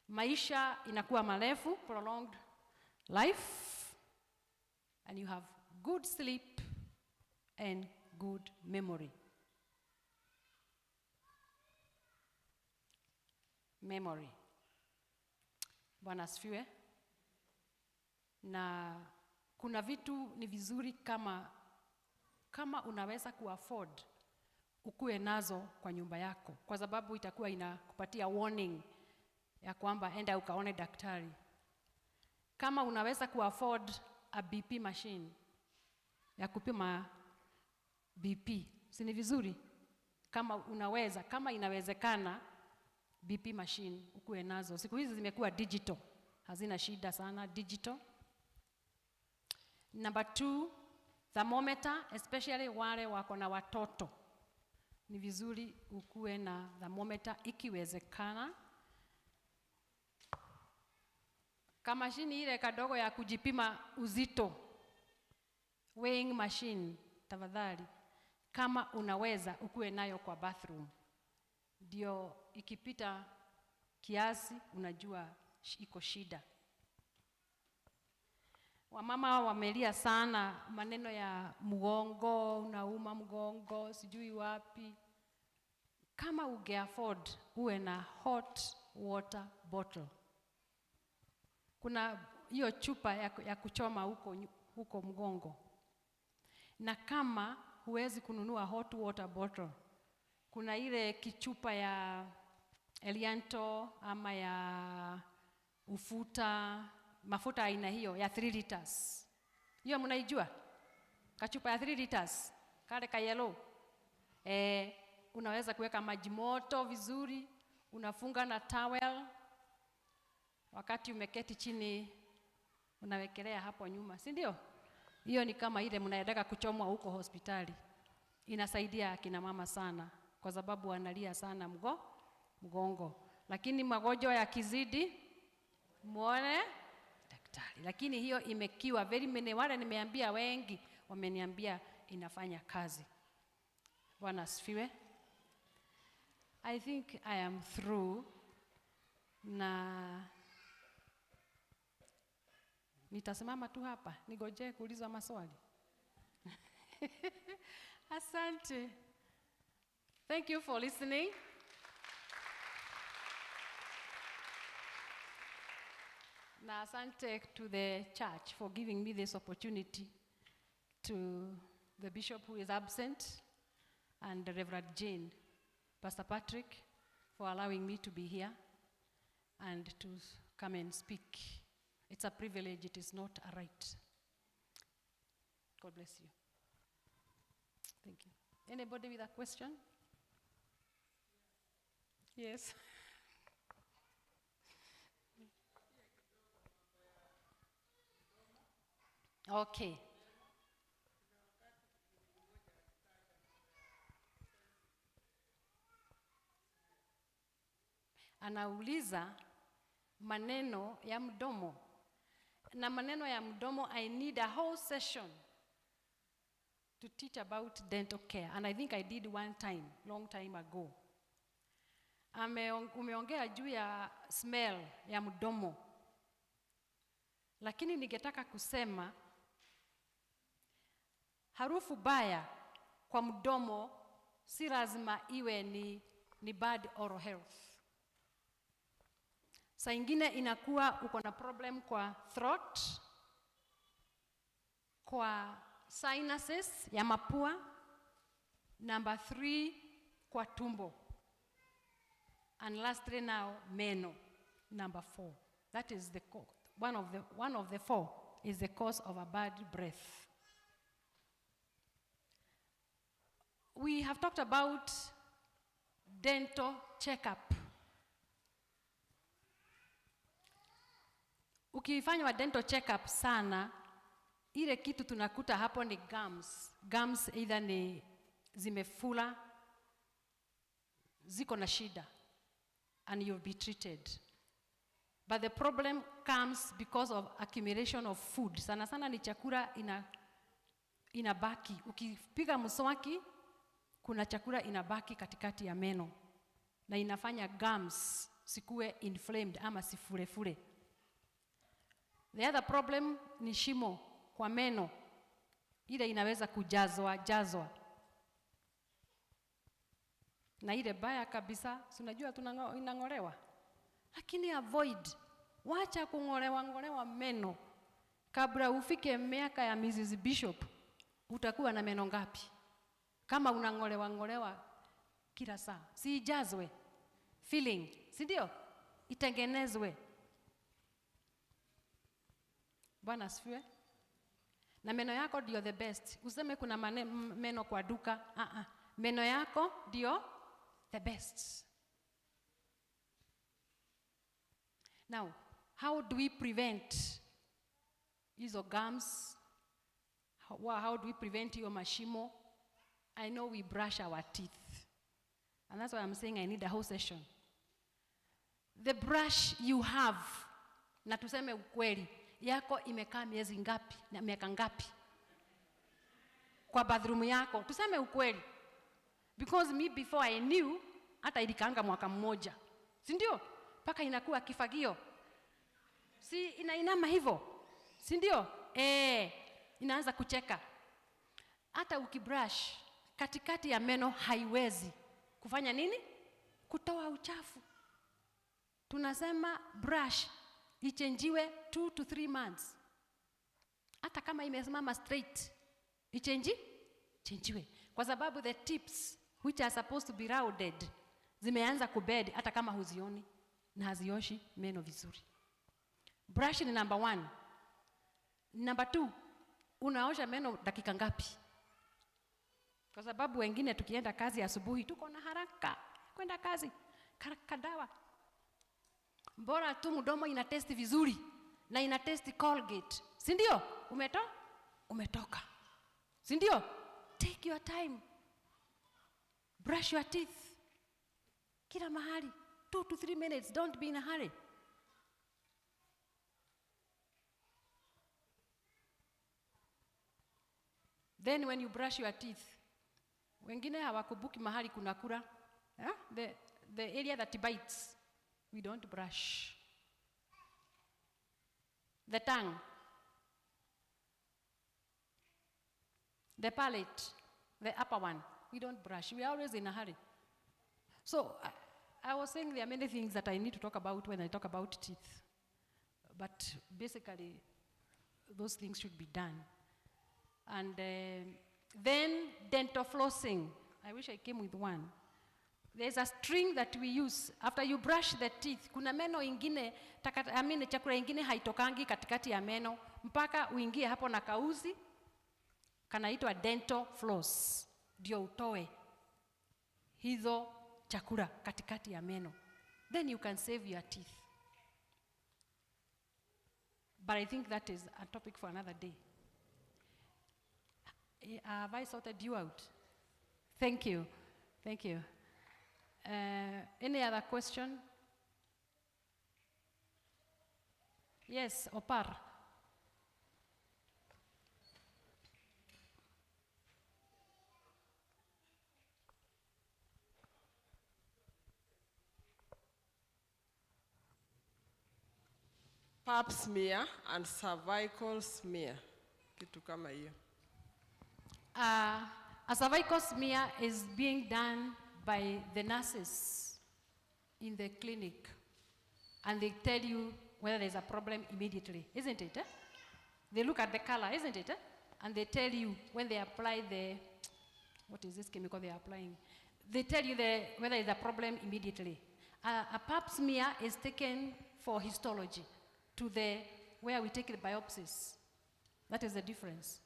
Maisha inakuwa marefu, prolonged life, and you have good sleep and good memory. Memory. Bwana asifiwe. Na kuna vitu ni vizuri kama unaweza kuafford ukue nazo kwa nyumba yako, kwa sababu itakuwa inakupatia warning ya kwamba enda ukaone daktari. Kama unaweza kuafford a BP machine ya kupima BP, si ni vizuri? Kama unaweza, kama inawezekana, BP machine ukue nazo. Siku hizi zimekuwa digital, hazina shida sana, digital. Number 2, thermometer, especially wale wako na watoto. Ni vizuri ukue na thermometer ikiwezekana. Kama mashini ile kadogo ya kujipima uzito, weighing machine, tafadhali, kama unaweza ukue nayo kwa bathroom. Ndio ikipita kiasi unajua iko shida. Wamama wamelia sana maneno ya mgongo, unauma mgongo, sijui wapi. Kama ungeafford uwe na hot water bottle. Kuna hiyo chupa ya kuchoma huko mgongo. Na kama huwezi kununua hot water bottle, kuna ile kichupa ya Elianto ama ya mafuta aina hiyo ya 3 liters. Hiyo mnaijua? Kachupa ya 3 liters, kale ka yellow. Unaweza kuweka maji moto vizuri, unafunga na towel. Wakati umeketi chini unawekelea hapo nyuma, si ndio? Hiyo ni kama ile mnaendaka kuchomwa huko hospitali. Inasaidia akina mama sana kwa sababu wanalia sana mgongo. Lakini magonjwa yakizidi muone daktari. Lakini hiyo imekiwa very many, wale nimeambia wengi wameniambia inafanya kazi. Bwana asifiwe. I think I am through, na nitasimama tu hapa nigoje kuuliza maswali. Asante. Thank you for listening. Na asante to the church for giving me this opportunity, to the bishop who is absent, and the Reverend Jane, Pastor Patrick, for allowing me to be here and to come and speak. It's a privilege, it is not a right. God bless you. Thank you. Anybody with a question? Yes. Okay. Anauliza maneno ya mdomo. Na maneno ya mdomo, I need a whole session to teach about dental care. And I think I did one time, long time ago. Umeongea juu ya smell ya mdomo. Lakini ningetaka kusema harufu baya kwa mdomo si lazima iwe ni bad oral health. Saa ingine inakuwa uko na problem kwa throat, kwa sinuses ya mapua. Number 3, kwa tumbo. And lastly now, meno. Number 4. That is the one of the 4 is the cause of a bad breath. We have talked about dental checkup. Ukifanya dental checkup sana, ile kitu tunakuta hapo ni gums. Gums either ni zimefula, ziko na shida, and you'll be treated. But the problem comes because of accumulation of food. Sana sana ni chakula inabaki. Ukipiga mswaki, kuna chakula inabaki katikati ya meno na inafanya gums sikuwe inflamed ama sifurefure. The other problem ni shimo kwa meno, ile inaweza kujazwa. Na ile baya kabisa, unajua inang'olewa. Lakini avoid, wacha kung'olewa meno. Kabla ufike miaka ya Mrs. Bishop, utakuwa na meno ngapi? Kama unang'olewa kila saa, si ijazwe. Filling, si ndio? Itengenezwe. Bwana asifiwe. Na meno yako ndio the best. Useme kuna meno kwa duka. Meno yako ndio the best. Now, how do we prevent hizo gums? How do we prevent hiyo mashimo? I know we brush our teeth. And that's why I'm saying I need a whole session. The brush you have, na tuseme ukweli, yako imekaa miezi ngapi na miaka ngapi kwa bathroom yako? Tuseme ukweli. Because me before I knew, hata ilikaanga mwaka mmoja. Si ndio? Paka inakuwa kifagio. Si inainama hivyo. Si ndio? Inaanza kucheka. Hata ukibrush, katikati ya meno haiwezi kufanya nini? Kutoa uchafu. Tunasema brush ichenjiwe 2 to 3 months. Hata kama imesimama straight, chenjiwe. Kwa sababu the tips which are supposed to be rounded zimeanza kubed hata kama huzioni na hazioshi meno vizuri. Brush ni number 1. Number 2, unaosha meno dakika ngapi? Kwa sababu wengine tukienda kazi asubuhi tuko na haraka kwenda kazi. Kadawa. Bora tu mdomo ina test vizuri na ina test Colgate. Si ndio? Umetoka. Si ndio? Take your time. Brush your teeth. Kila mahali. 2 to 3 minutes. Don't be in a hurry. Then when you brush your teeth, wengine hawakumbuki mahali kuna kula. The area that bites, we don't brush. The tongue, the palate, the upper one, we don't brush. We are always in a hurry. So I was saying there are many things that I need to talk about when I talk about teeth. But basically, those things should be done. And then dental flossing. I wish I came with one. There's a string that we use after you brush the teeth. Kuna meno ingine, chakula ingine haitokangi katikati ya meno mpaka uingie hapo na kauzi kanaitwa dental floss ndio utoe hizo chakula katikati ya meno. Then you can save your teeth. But I think that is a topic for another day. Have I sorted you out? Thank you. Thank you. Any other question? Yes, Opar. Pap smear and cervical smear. Kitu kama hiyo. A cervical smear is being done by the nurses in the clinic, and they tell you whether there's a problem immediately, isn't it? They look at the color, isn't it? And they tell you when they apply what is this chemical they are applying? They tell you whether there's a problem immediately. A pap smear is taken for histology where we take the biopsies. That is the difference.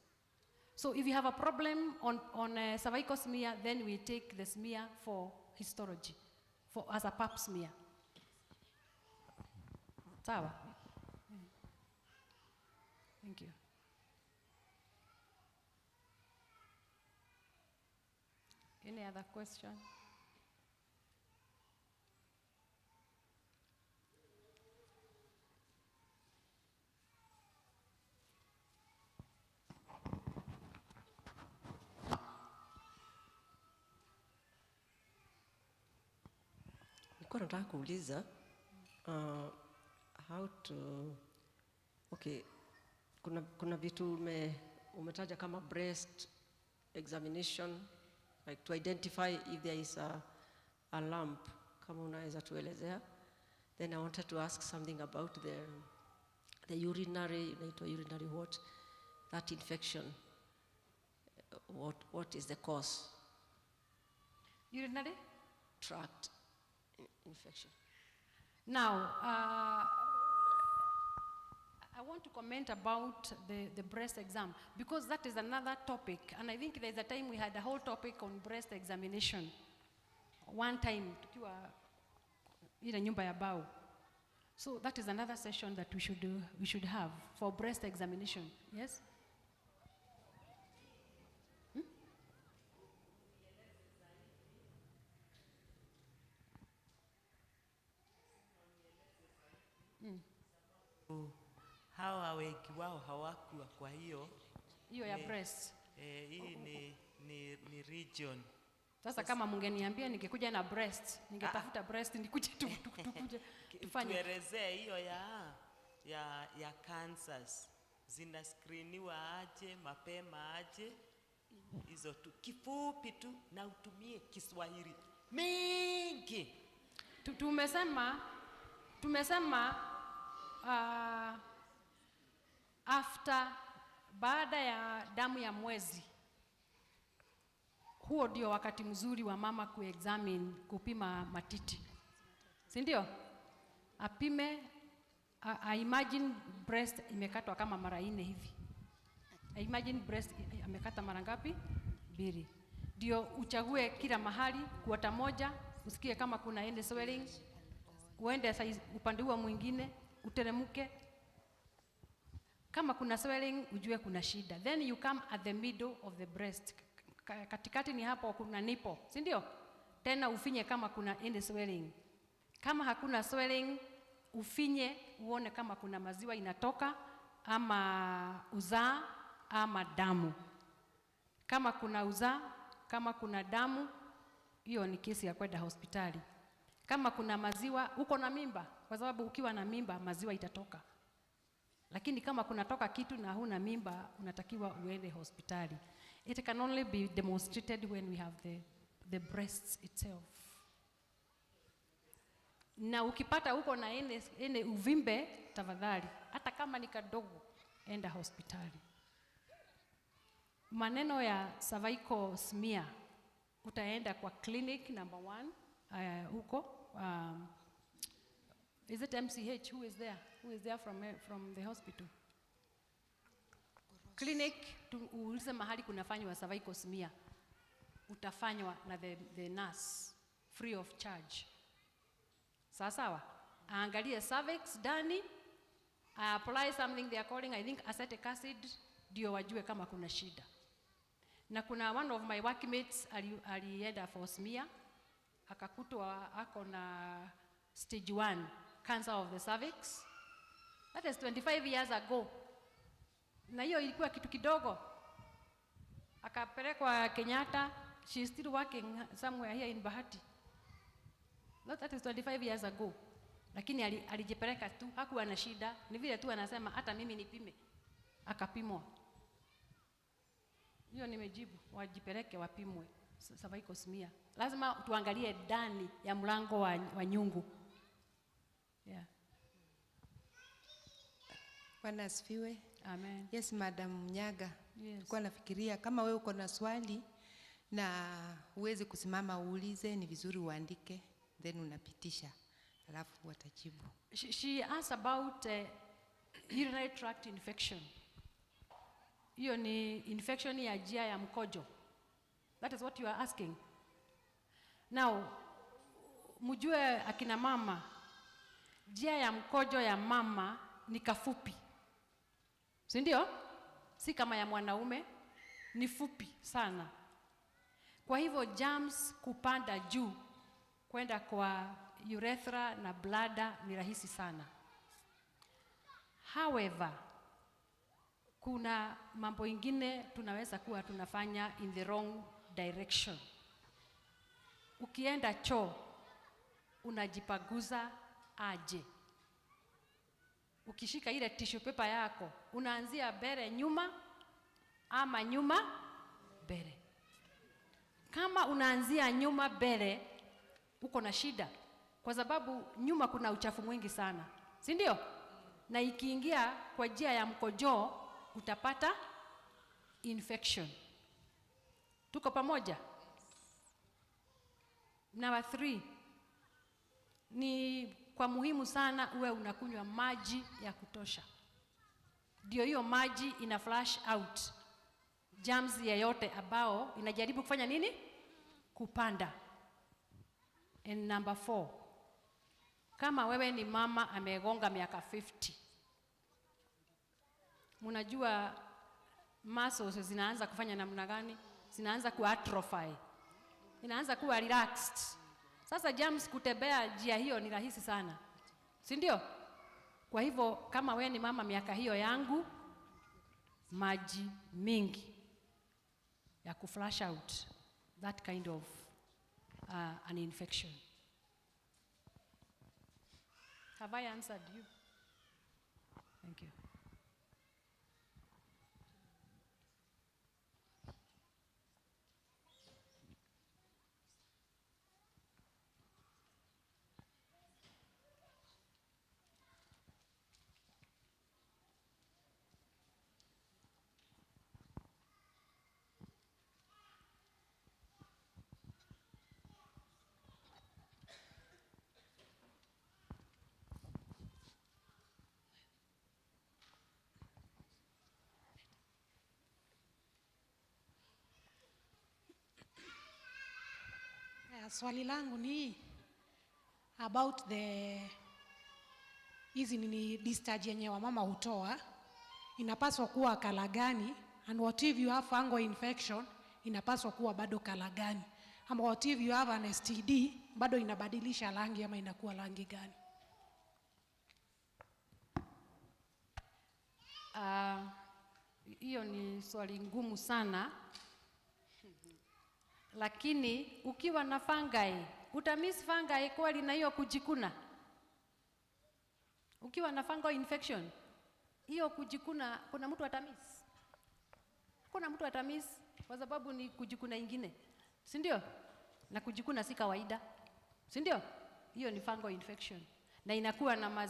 So if you have a problem on a cervical smear, then we take the smear for histology, as a pap smear. Sawa? Thank you. Any other question? Nilikuwa nataka kuuliza how to kuna vitu umetaja kama breast examination, like to identify if there is a lump, kama unaweza tuelezea. Then I wanted to ask something about the urinary what, that infection. What is the cause? Urinary Tract infection. Now, I want to comment about the breast exam, because that is another topic, and I think there's a time we had a whole topic on breast examination. One time, tukiwa ile nyumba ya bao. So that is another session that we should have for breast examination. Yes? Hawa wengi wao hawakuwa, kwa hiyo ya breast. Hii ni region. Sasa kama mngeniambia ningekuja na breast, ningetafuta breast nikuje tukuje tufanye. Tuelezee hiyo ya cancers. Zina screeniwa aje, mapema aje? Hizo tu kifupi tu, na utumie Kiswahili mingi. Tumesema after, baada ya damu ya mwezi, huo ndio wakati mzuri wa mama kuexamine, kupima matiti. Si ndio? Apime, imagine breast imekatwa kama mara 4 hivi. Imagine breast amekata mara ngapi? 2. Ndio uchague kila mahali kuota moja, usikie kama kuna any swelling, uende upande huo mwingine, uteremke. Kama kuna swelling, ujue kuna shida. Then you come at the middle of the breast. Katikati ni hapo kuna nipple, si ndio? Tena ufinye kama kuna any swelling. Kama hakuna swelling, ufinye uone kama kuna maziwa inatoka, ama uzaa, ama damu. Kama kuna uzaa, kama kuna damu, hiyo ni kesi ya kwenda hospitali. Kama kuna maziwa, uko na mimba, kwa sababu ukiwa na mimba maziwa itatoka. Lakini kama kunatoka kitu na huna mimba, unatakiwa uende hospitali. It can only be demonstrated when we have the breasts itself. Na ukipata uko na ene uvimbe, tafadhali, hata kama ni kadogo, enda hospitali. Maneno ya cervical smear, utaenda kwa clinic number 1 huko. Is it MCH? Who is there? Who is there from the hospital? Clinic, uulize mahali kunafanywa cervical smear. Utafanywa na the nurse, free of charge. Sawa? Aangalie cervix ndani, apply something they are calling, I think, acetic acid, ndio wajue kama kuna shida. Na kuna one of my workmates alienda for smear, akakutwa ako na stage 1 cancer of the cervix. That is 25 years ago. Na hiyo ilikuwa kitu kidogo. Akapelekwa Kenyatta. She is still working somewhere here in Bahati. That is 25 years ago. Lakini alijipeleka tu, hakuwa na shida. Ni vile tu anasema hata mimi nipime. Akapimwa. Hiyo nimejibu, wajipeleke wapimwe cervical smear. Lazima tuangalie ndani ya mlango wa nyungu. Yeah. Bwana asifiwe. Amen. Yes, Madam Nyagah. Yes. Kwa nafikiria kama wewe uko na swali na uweze kusimama uulize, ni vizuri uandike, then unapitisha, alafu watajibu. She asked about urinary tract infection. Hiyo ni infection ya njia ya mkojo. That is what you are asking. Now, mjue akina mama, njia ya mkojo ya mama ni kafupi. Si ndio? Si kama ya mwanaume, ni fupi sana. Kwa hivyo germs kupanda juu kwenda kwa urethra na bladder ni rahisi sana. However, kuna mambo ingine tunaweza kuwa tunafanya in the wrong direction. Ukienda choo, unajipaguza aje. Ukishika ile tissue paper yako, unaanzia mbele nyuma ama nyuma mbele. Kama unaanzia nyuma mbele, uko na shida, kwa sababu nyuma kuna uchafu mwingi sana, si ndio? Na ikiingia kwa njia ya mkojoo utapata infection. Tuko pamoja? Number 3, ni kwa muhimu sana uwe unakunywa maji ya kutosha. Ndio hiyo maji ina flush out germs yeyote ambao inajaribu kufanya nini? Kupanda. And number 4, kama wewe ni mama amegonga miaka 50, mnajua muscles zinaanza kufanya namna gani? Zinaanza kuatrophy, inaanza kuwa relaxed. Sasa germs kutembea njia hiyo ni rahisi sana, si ndio? Kwa hivyo kama wewe ni mama miaka hiyo yangu, maji mingi ya kuflush out that kind of an infection. Have I answered you? Thank you. Swali langu ni about hizi ni discharge yenye wamama hutoa, inapaswa kuwa kala gani? And what if you have fungal infection, inapaswa kuwa bado kala gani? Ama what if you have an STD, bado inabadilisha rangi ama inakuwa rangi gani? Hiyo ni swali ngumu sana. Lakini ukiwa na fungi, utamiss fungi kweli na hiyo kujikuna? Ukiwa na fungal infection, hiyo kujikuna kuna mtu atamiss? Kuna mtu atamiss kwa sababu ni kujikuna ingine, si ndio? Na kujikuna si kawaida, si ndio? Hiyo ni fungal infection. Na inakuwa na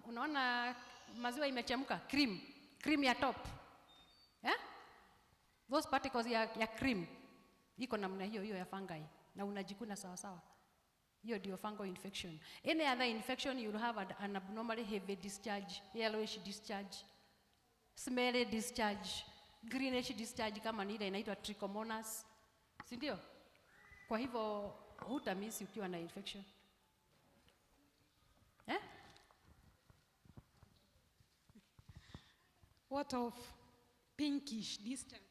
unaona maziwa imechemka, cream ya top. Those particles ya cream iko namna hiyo ya fungi na unajikuna sawa sawa. Hiyo ndio fungal infection. Any other infection you will have an abnormally heavy discharge, yellowish discharge, smelly discharge, greenish discharge kama ni ile inaitwa trichomonas, si ndio? Kwa hivyo hutamisi ukiwa na infection. What of pinkish discharge?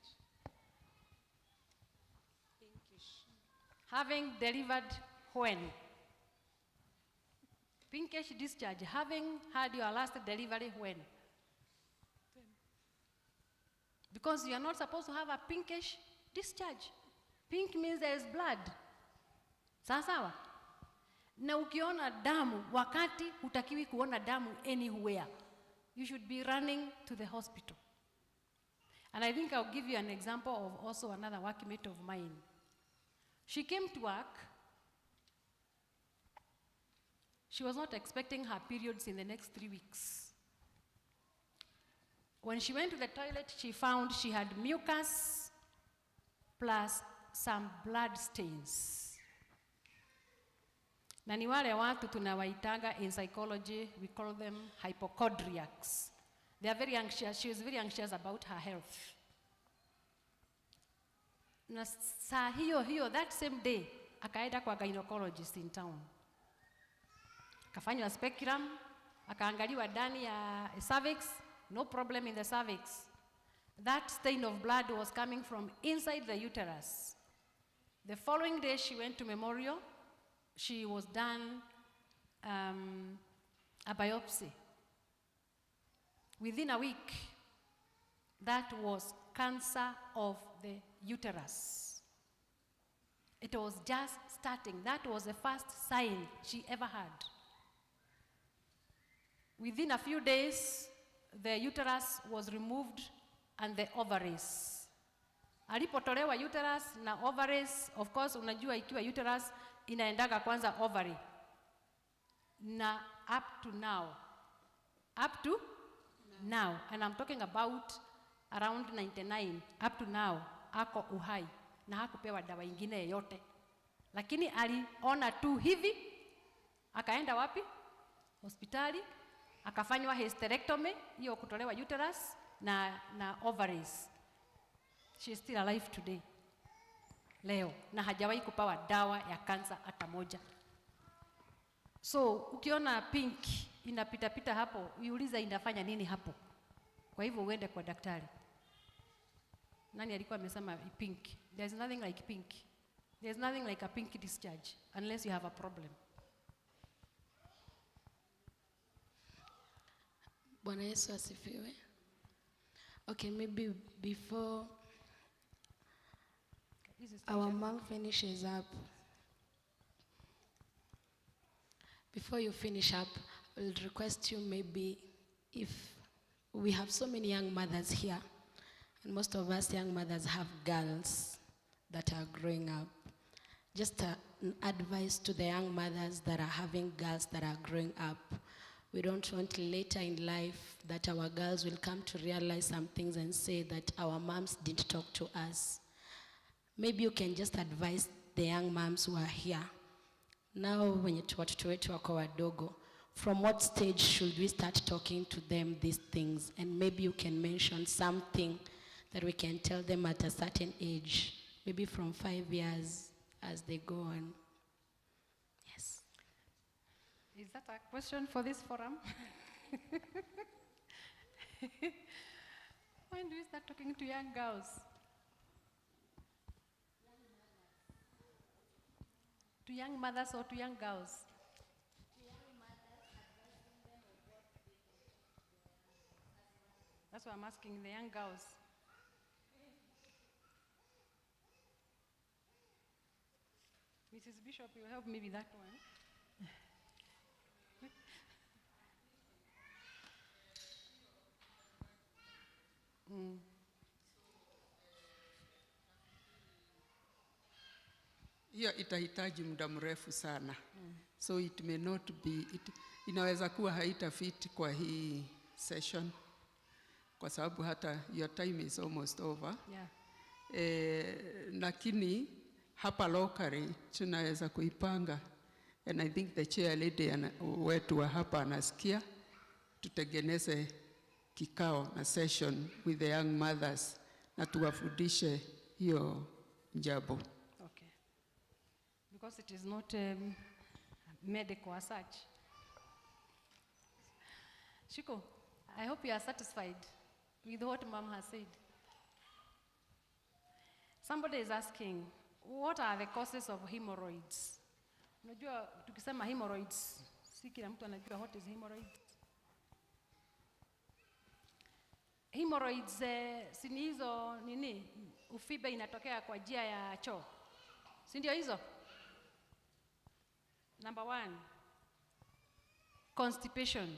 Having delivered when? Pinkish discharge, having had your last delivery when? Because you are not supposed to have a pinkish discharge. Pink means there is blood. Sawa? Na ukiona damu, wakati hutakiwi kuona damu anywhere, you should be running to the hospital. And I think I'll give you an example of also another workmate of mine. She came to work. She was not expecting her periods in the next 3 weeks. When she went to the toilet, she found she had mucus plus some blood stains. Na ni wale watu tunawaitaga in psychology, we call them hypochondriacs. They are very anxious. She was very anxious about her health. Na saa hiyo that same day akaenda kwa gynecologist in town. Akafanywa spectrum, akaangaliwa ndani ya cervix, no problem in the cervix. That stain of blood was coming from inside the uterus. The following day she went to Memorial. She was done a biopsy. Within a week, that was cancer of the uterus. It was just starting. That was the first sign she ever had. Within a few days, the uterus was removed and the ovaries. Alipotolewa uterus na ovaries, of course unajua ikiwa uterus inaendaga kwanza ovary. Na up to now, and I'm talking about around 99, up to now, ako uhai na hakupewa dawa ingine yote. Lakini aliona tu hivi, akaenda wapi? Hospitali, akafanywa hysterectomy, hiyo kutolewa uterus na ovaries. She is still alive today. Leo, na hajawahi kupawa dawa ya kansa hata moja. So, ukiona pink inapita hapo, uiuliza inafanya nini hapo. Kwa hivyo uende kwa daktari. Nani alikuwa amesema pink? There's nothing like pink. There's nothing like a pink discharge unless you have a problem. Bwana Yesu asifiwe. Okay, maybe before our mom finishes up, before you finish up, I will request you maybe, if we have so many young mothers here, and most of us young mothers have girls that are growing up, just an advice to the young mothers that are having girls that are growing up. We don't want later in life that our girls will come to realize some things and say that our moms didn't talk to us. Maybe you can just advise the young moms who are here. Now when watoto wetu wako wadogo, from what stage should we start talking to them these things? And maybe you can mention something that we can tell them at a certain age, maybe from 5 years as they go on. Yes. Is that a question for this forum? When do we start talking to young girls? To young mothers or to young girls? That's what I'm asking the young girls. Mrs. Bishop, you help me with that one. Hiyo itahitaji muda mrefu sana. So it may not be, inaweza kuwa haitafit kwa hii session, kwa sababu hata your time is almost over. Yeah. Lakini hapa locally tunaweza kuipanga, and I think the chair lady wetu wa hapa anasikia, tutengeneze kikao na session with the young mothers na tuwafundishe hiyo jambo. Okay. Because it is not medical as such. Shiko, I hope you are satisfied with what Mom has said. Somebody is asking, what are the causes of hemorrhoids? Unajua tukisema hemorrhoids, si kila mtu anajua what is hemorrhoids. Hemorrhoids si ni hizo nini? Ufibe inatokea kwa njia ya choo. Si ndio hizo? Number 1, constipation.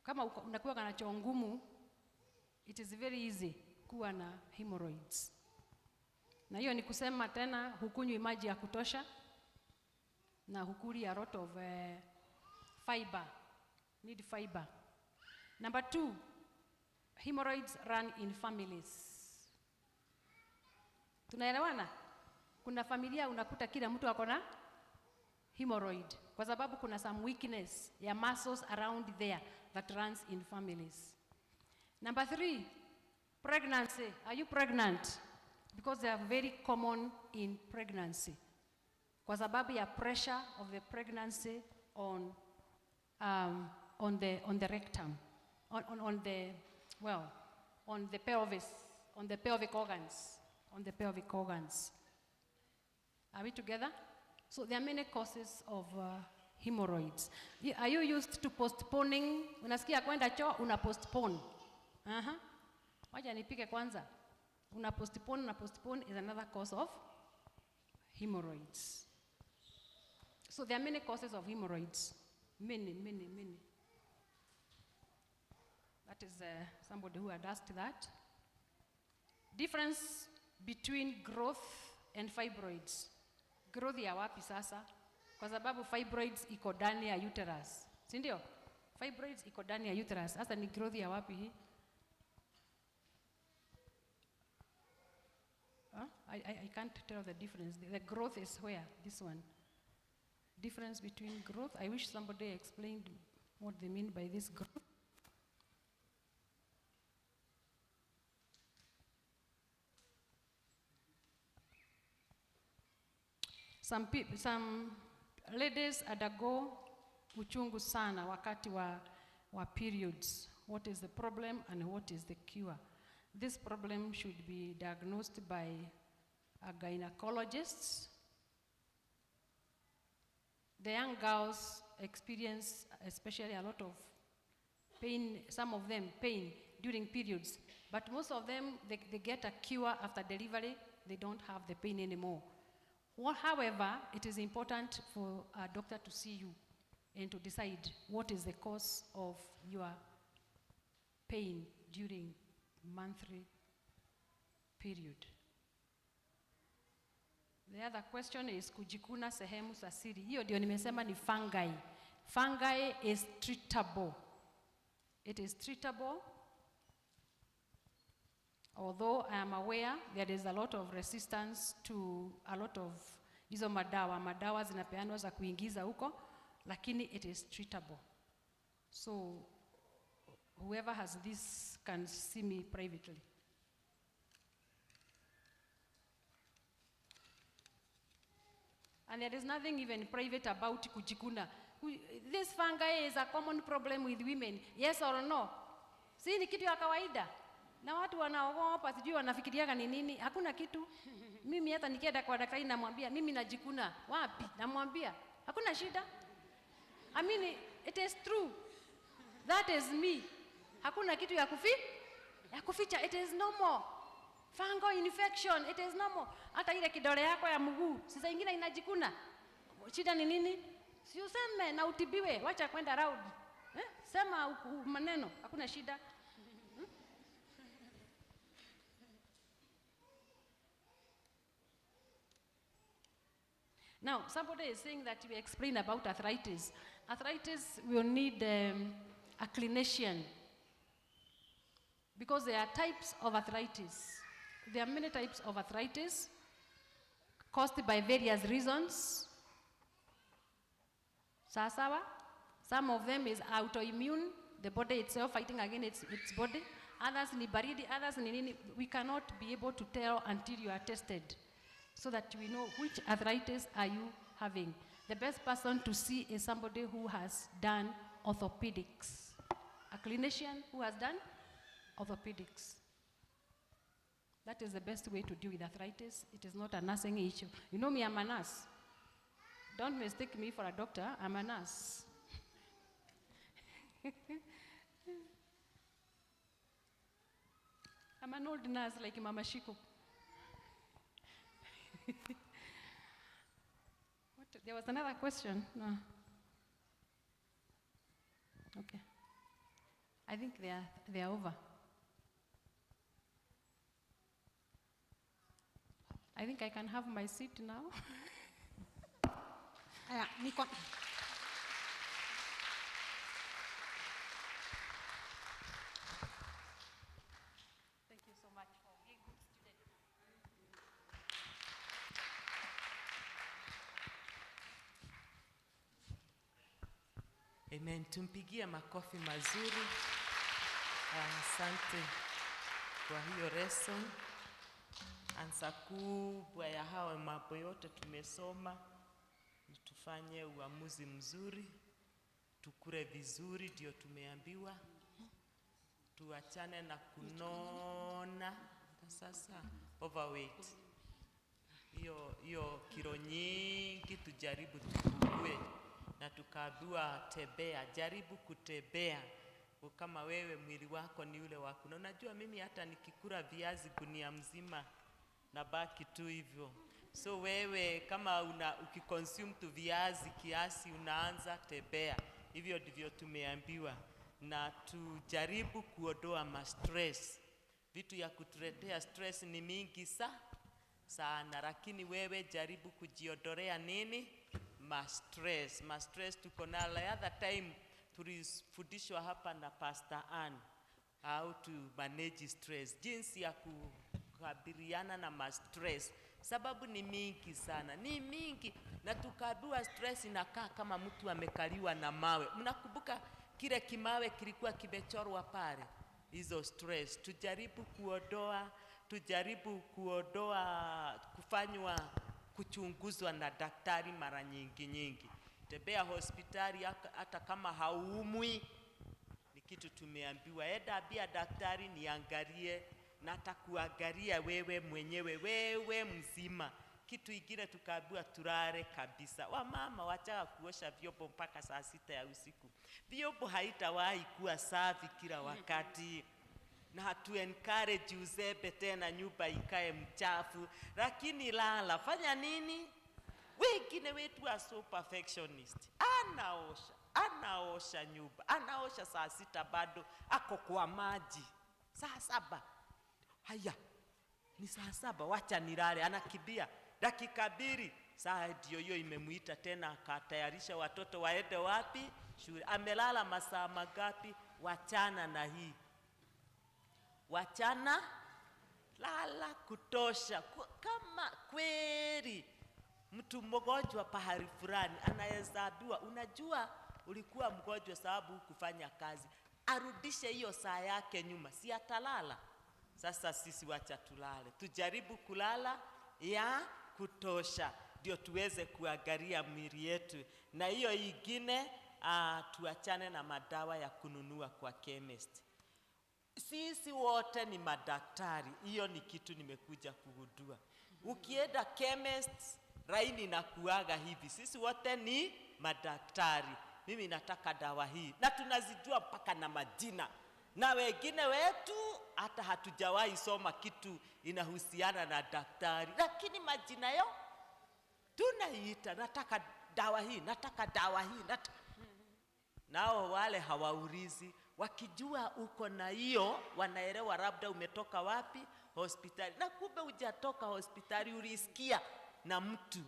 Kama unakuwa na choo ngumu, it is very easy kuwa na hemorrhoids. Na hiyo ni kusema tena hukunywi maji ya kutosha na hukuli a lot of fiber, need fiber. Number 2, hemorrhoids run in families. Tunaelewana? Kuna familia unakuta kila mtu ako na hemorrhoid kwa sababu kuna some weakness ya muscles around there that runs in families. Number 3, pregnancy. Are you pregnant? Because they are very common in pregnancy. Kwa sababu ya pressure of the pregnancy on the rectum, on the pelvis, on the pelvic organs, Are we together? So there are many causes of hemorrhoids. Are you used to postponing? Unasikia kwenda choo, una postpone. Wacha nipike kwanza. Una postpone is another cause of hemorrhoids. So there are many causes of hemorrhoids. Many. That is somebody who had asked that. Difference between growth and fibroids. Growth ya wapi sasa? Kwa sababu fibroids iko ndani ya uterus. Si ndio? Fibroids iko ndani ya uterus. Sasa ni growth ya wapi hii? I can't tell the difference. The growth is where? This one. Difference between growth. I wish somebody explained what they mean by this growth. Some ladies undergo uchungu sana wakati wa periods. What is the problem and what is the cure? This problem should be diagnosed by a gynecologist. The young girls experience especially a lot of pain, some of them pain during periods, but most of them, they get a cure after delivery. They don't have the pain anymore. However, it is important for a doctor to see you and to decide what is the cause of your pain during monthly period. The other question is kujikuna sehemu za siri. Hiyo ndio nimesema ni fungi. Fungi is treatable. It is treatable. Although I am aware there is a lot of resistance to a lot of hizo madawa. Madawa zinapeanwa za kuingiza huko, lakini it is treatable. So whoever has this can see me privately. And there is nothing even private about kujikuna. This fungi is a common problem with women. Yes or no? Si ni kitu ya kawaida. Na watu wanaogopa, sijui wanafikiriaga ni nini. Hakuna kitu. Mimi hata nikienda kwa daktari namwambia, mimi najikuna. Wapi? Namwambia, hakuna shida. I mean, it is true. That is me. Hakuna kitu ya kuficha. It is normal. Fungal infection, it is normal. Hata ile kidole yako ya mguu, sasa ingine inajikuna. Shida ni nini? Si useme na utibiwe, wacha kwenda round. Sema maneno, hakuna shida. Now, somebody is saying that we explain about arthritis. Arthritis will need a clinician because there are types of arthritis. There are many types of arthritis caused by various reasons. Sasawa. Some of them is autoimmune, the body itself fighting against its body. Others ni baridi, others ni nini. We cannot be able to tell until you are tested so that we know which arthritis are you having. The best person to see is somebody who has done orthopedics. A clinician who has done orthopedics. That is the best way to deal with arthritis. It is not a nursing issue. You know me, I'm a nurse. Don't mistake me for a doctor, I'm a nurse. I'm an old nurse like Mama Shiko. There was another question? No. Okay. I think they are over. I think I can have my seat now. Niko. Thank you so much for being a good student. Amen. Tumpigie makofi mazuri. Asante kwa hiyo lesson. Ansa kubwa ya hawa mambo yote tumesoma. Tufanye uamuzi mzuri. Tukule vizuri ndio tumeambiwa. Tuachane na kunona. Sasa overweight. Hiyo kilo nyingi tujaribu tupungue. Na tukaambiwa tembea, jaribu kutembea kama wewe mwili wako ni ule wako. Na unajua mimi hata nikikula viazi gunia mzima na baki tu hivyo. So wewe kama ukiconsume tu viazi kiasi unaanza tembea. Hivyo ndivyo tumeambiwa, na tujaribu kuondoa stress. Vitu ya kutuletea stress ni mingi sana, lakini wewe jaribu kujiondolea nini? Stress tuko na the other time tulifundishwa hapa na Pastor Ann how to manage stress, jinsi ya kukabiliana na stress. Sababu ni mingi sana, ni mingi, na tukaambiwa stress inakaa kama mtu amekaliwa na mawe. Mnakumbuka kile kimawe kilikuwa kimechorwa pale? Hizo stress tujaribu kuondoa, kufanywa kuchunguzwa na daktari mara nyingi. Tembea hospitali hata kama haumwi, ni kitu tumeambiwa. Enda ambia daktari niangalie, na atakuangalia wewe mwenyewe, wewe mzima. Kitu ingine tukaambiwa tulale kabisa. Wamama wacha kuosha vyombo mpaka saa 6 ya usiku. Vyombo haitawahi kuwa safi kila wakati. Na hatu encourage uzembe tena nyumba ikae mchafu, lakini lala, fanya nini? Wengine wetu are so perfectionist. Anaosha nyumba, anaosha saa 6 bado ako kwa maji. Saa 7. Haya, ni saa 7, wacha nilale. Anakimbia dakika 2, saa ndio hiyo imemuita tena, akatayarisha watoto waende wapi? Shule. Amelala masaa magapi? Wachana na hii. Wachana, lala kutosha. Kama kweli mtu mgonjwa pahali fulani anahesabiwa, unajua ulikuwa mgonjwa sababu hukufanya kazi, arudishe hiyo saa yake nyuma, si atalala. Sasa sisi wacha tulale, tujaribu kulala ya kutosha, ndio tuweze kuangalia mwili yetu. Na hiyo ingine, tuachane na madawa ya kununua kwa chemist. Sisi wote ni madaktari, hiyo ni kitu nimekuja kugundua. Ukienda chemist, laini na kuaga hivi, sisi wote ni madaktari. Mimi nataka dawa hii, na tunazijua mpaka na majina. Na wengine wetu hata hatujawahi soma kitu inahusiana na daktari, lakini majina yao tunaita, nataka dawa hii, nataka dawa hii, nao wale hawaulizi. Wakijua uko na hiyo, wanaelewa labda umetoka wapi? Hospitali. Na kumbe hujatoka hospitali, ulisikia na mtu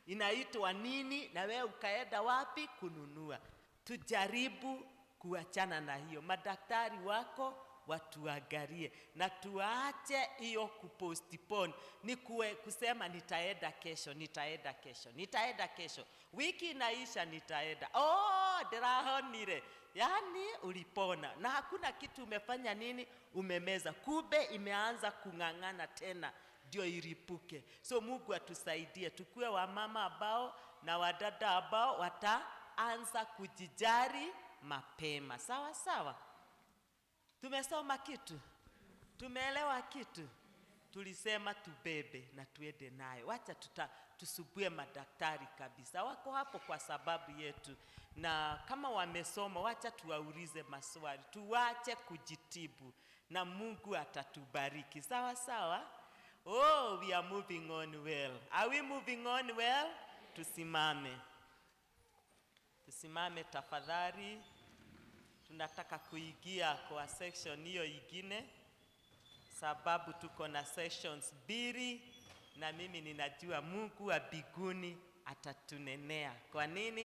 inaitwa nini, na wewe ukaenda wapi kununua. Tujaribu kuachana na hiyo. Madaktari wako watuangalie, na tuache hiyo kupostpone. Ni kusema nitaenda kesho. Wiki inaisha, nitaenda. Derahonire. Yani ulipona na hakuna kitu umefanya nini, umemeza. Kumbe imeanza kung'ang'ana tena ndio iripuke. So Mungu atusaidie tukue wamama ambao na wadada ambao wataanza kujijali mapema. Sawa sawa. Tumesoma kitu, tumeelewa kitu, tulisema tubebe na tuende nayo. Wacha tusubue madaktari kabisa, wako hapo kwa sababu yetu. Na kama wamesoma, wacha tuwaulize maswali, tuache kujitibu, na Mungu atatubariki. Sawa sawa. We are moving on well. Are we moving on well? Tusimame tafadhali. Tunataka kuingia kwa section hiyo ingine, sababu tuko na sections 2, na mimi ninajua Mungu wa mbinguni atatunenea. Kwa nini?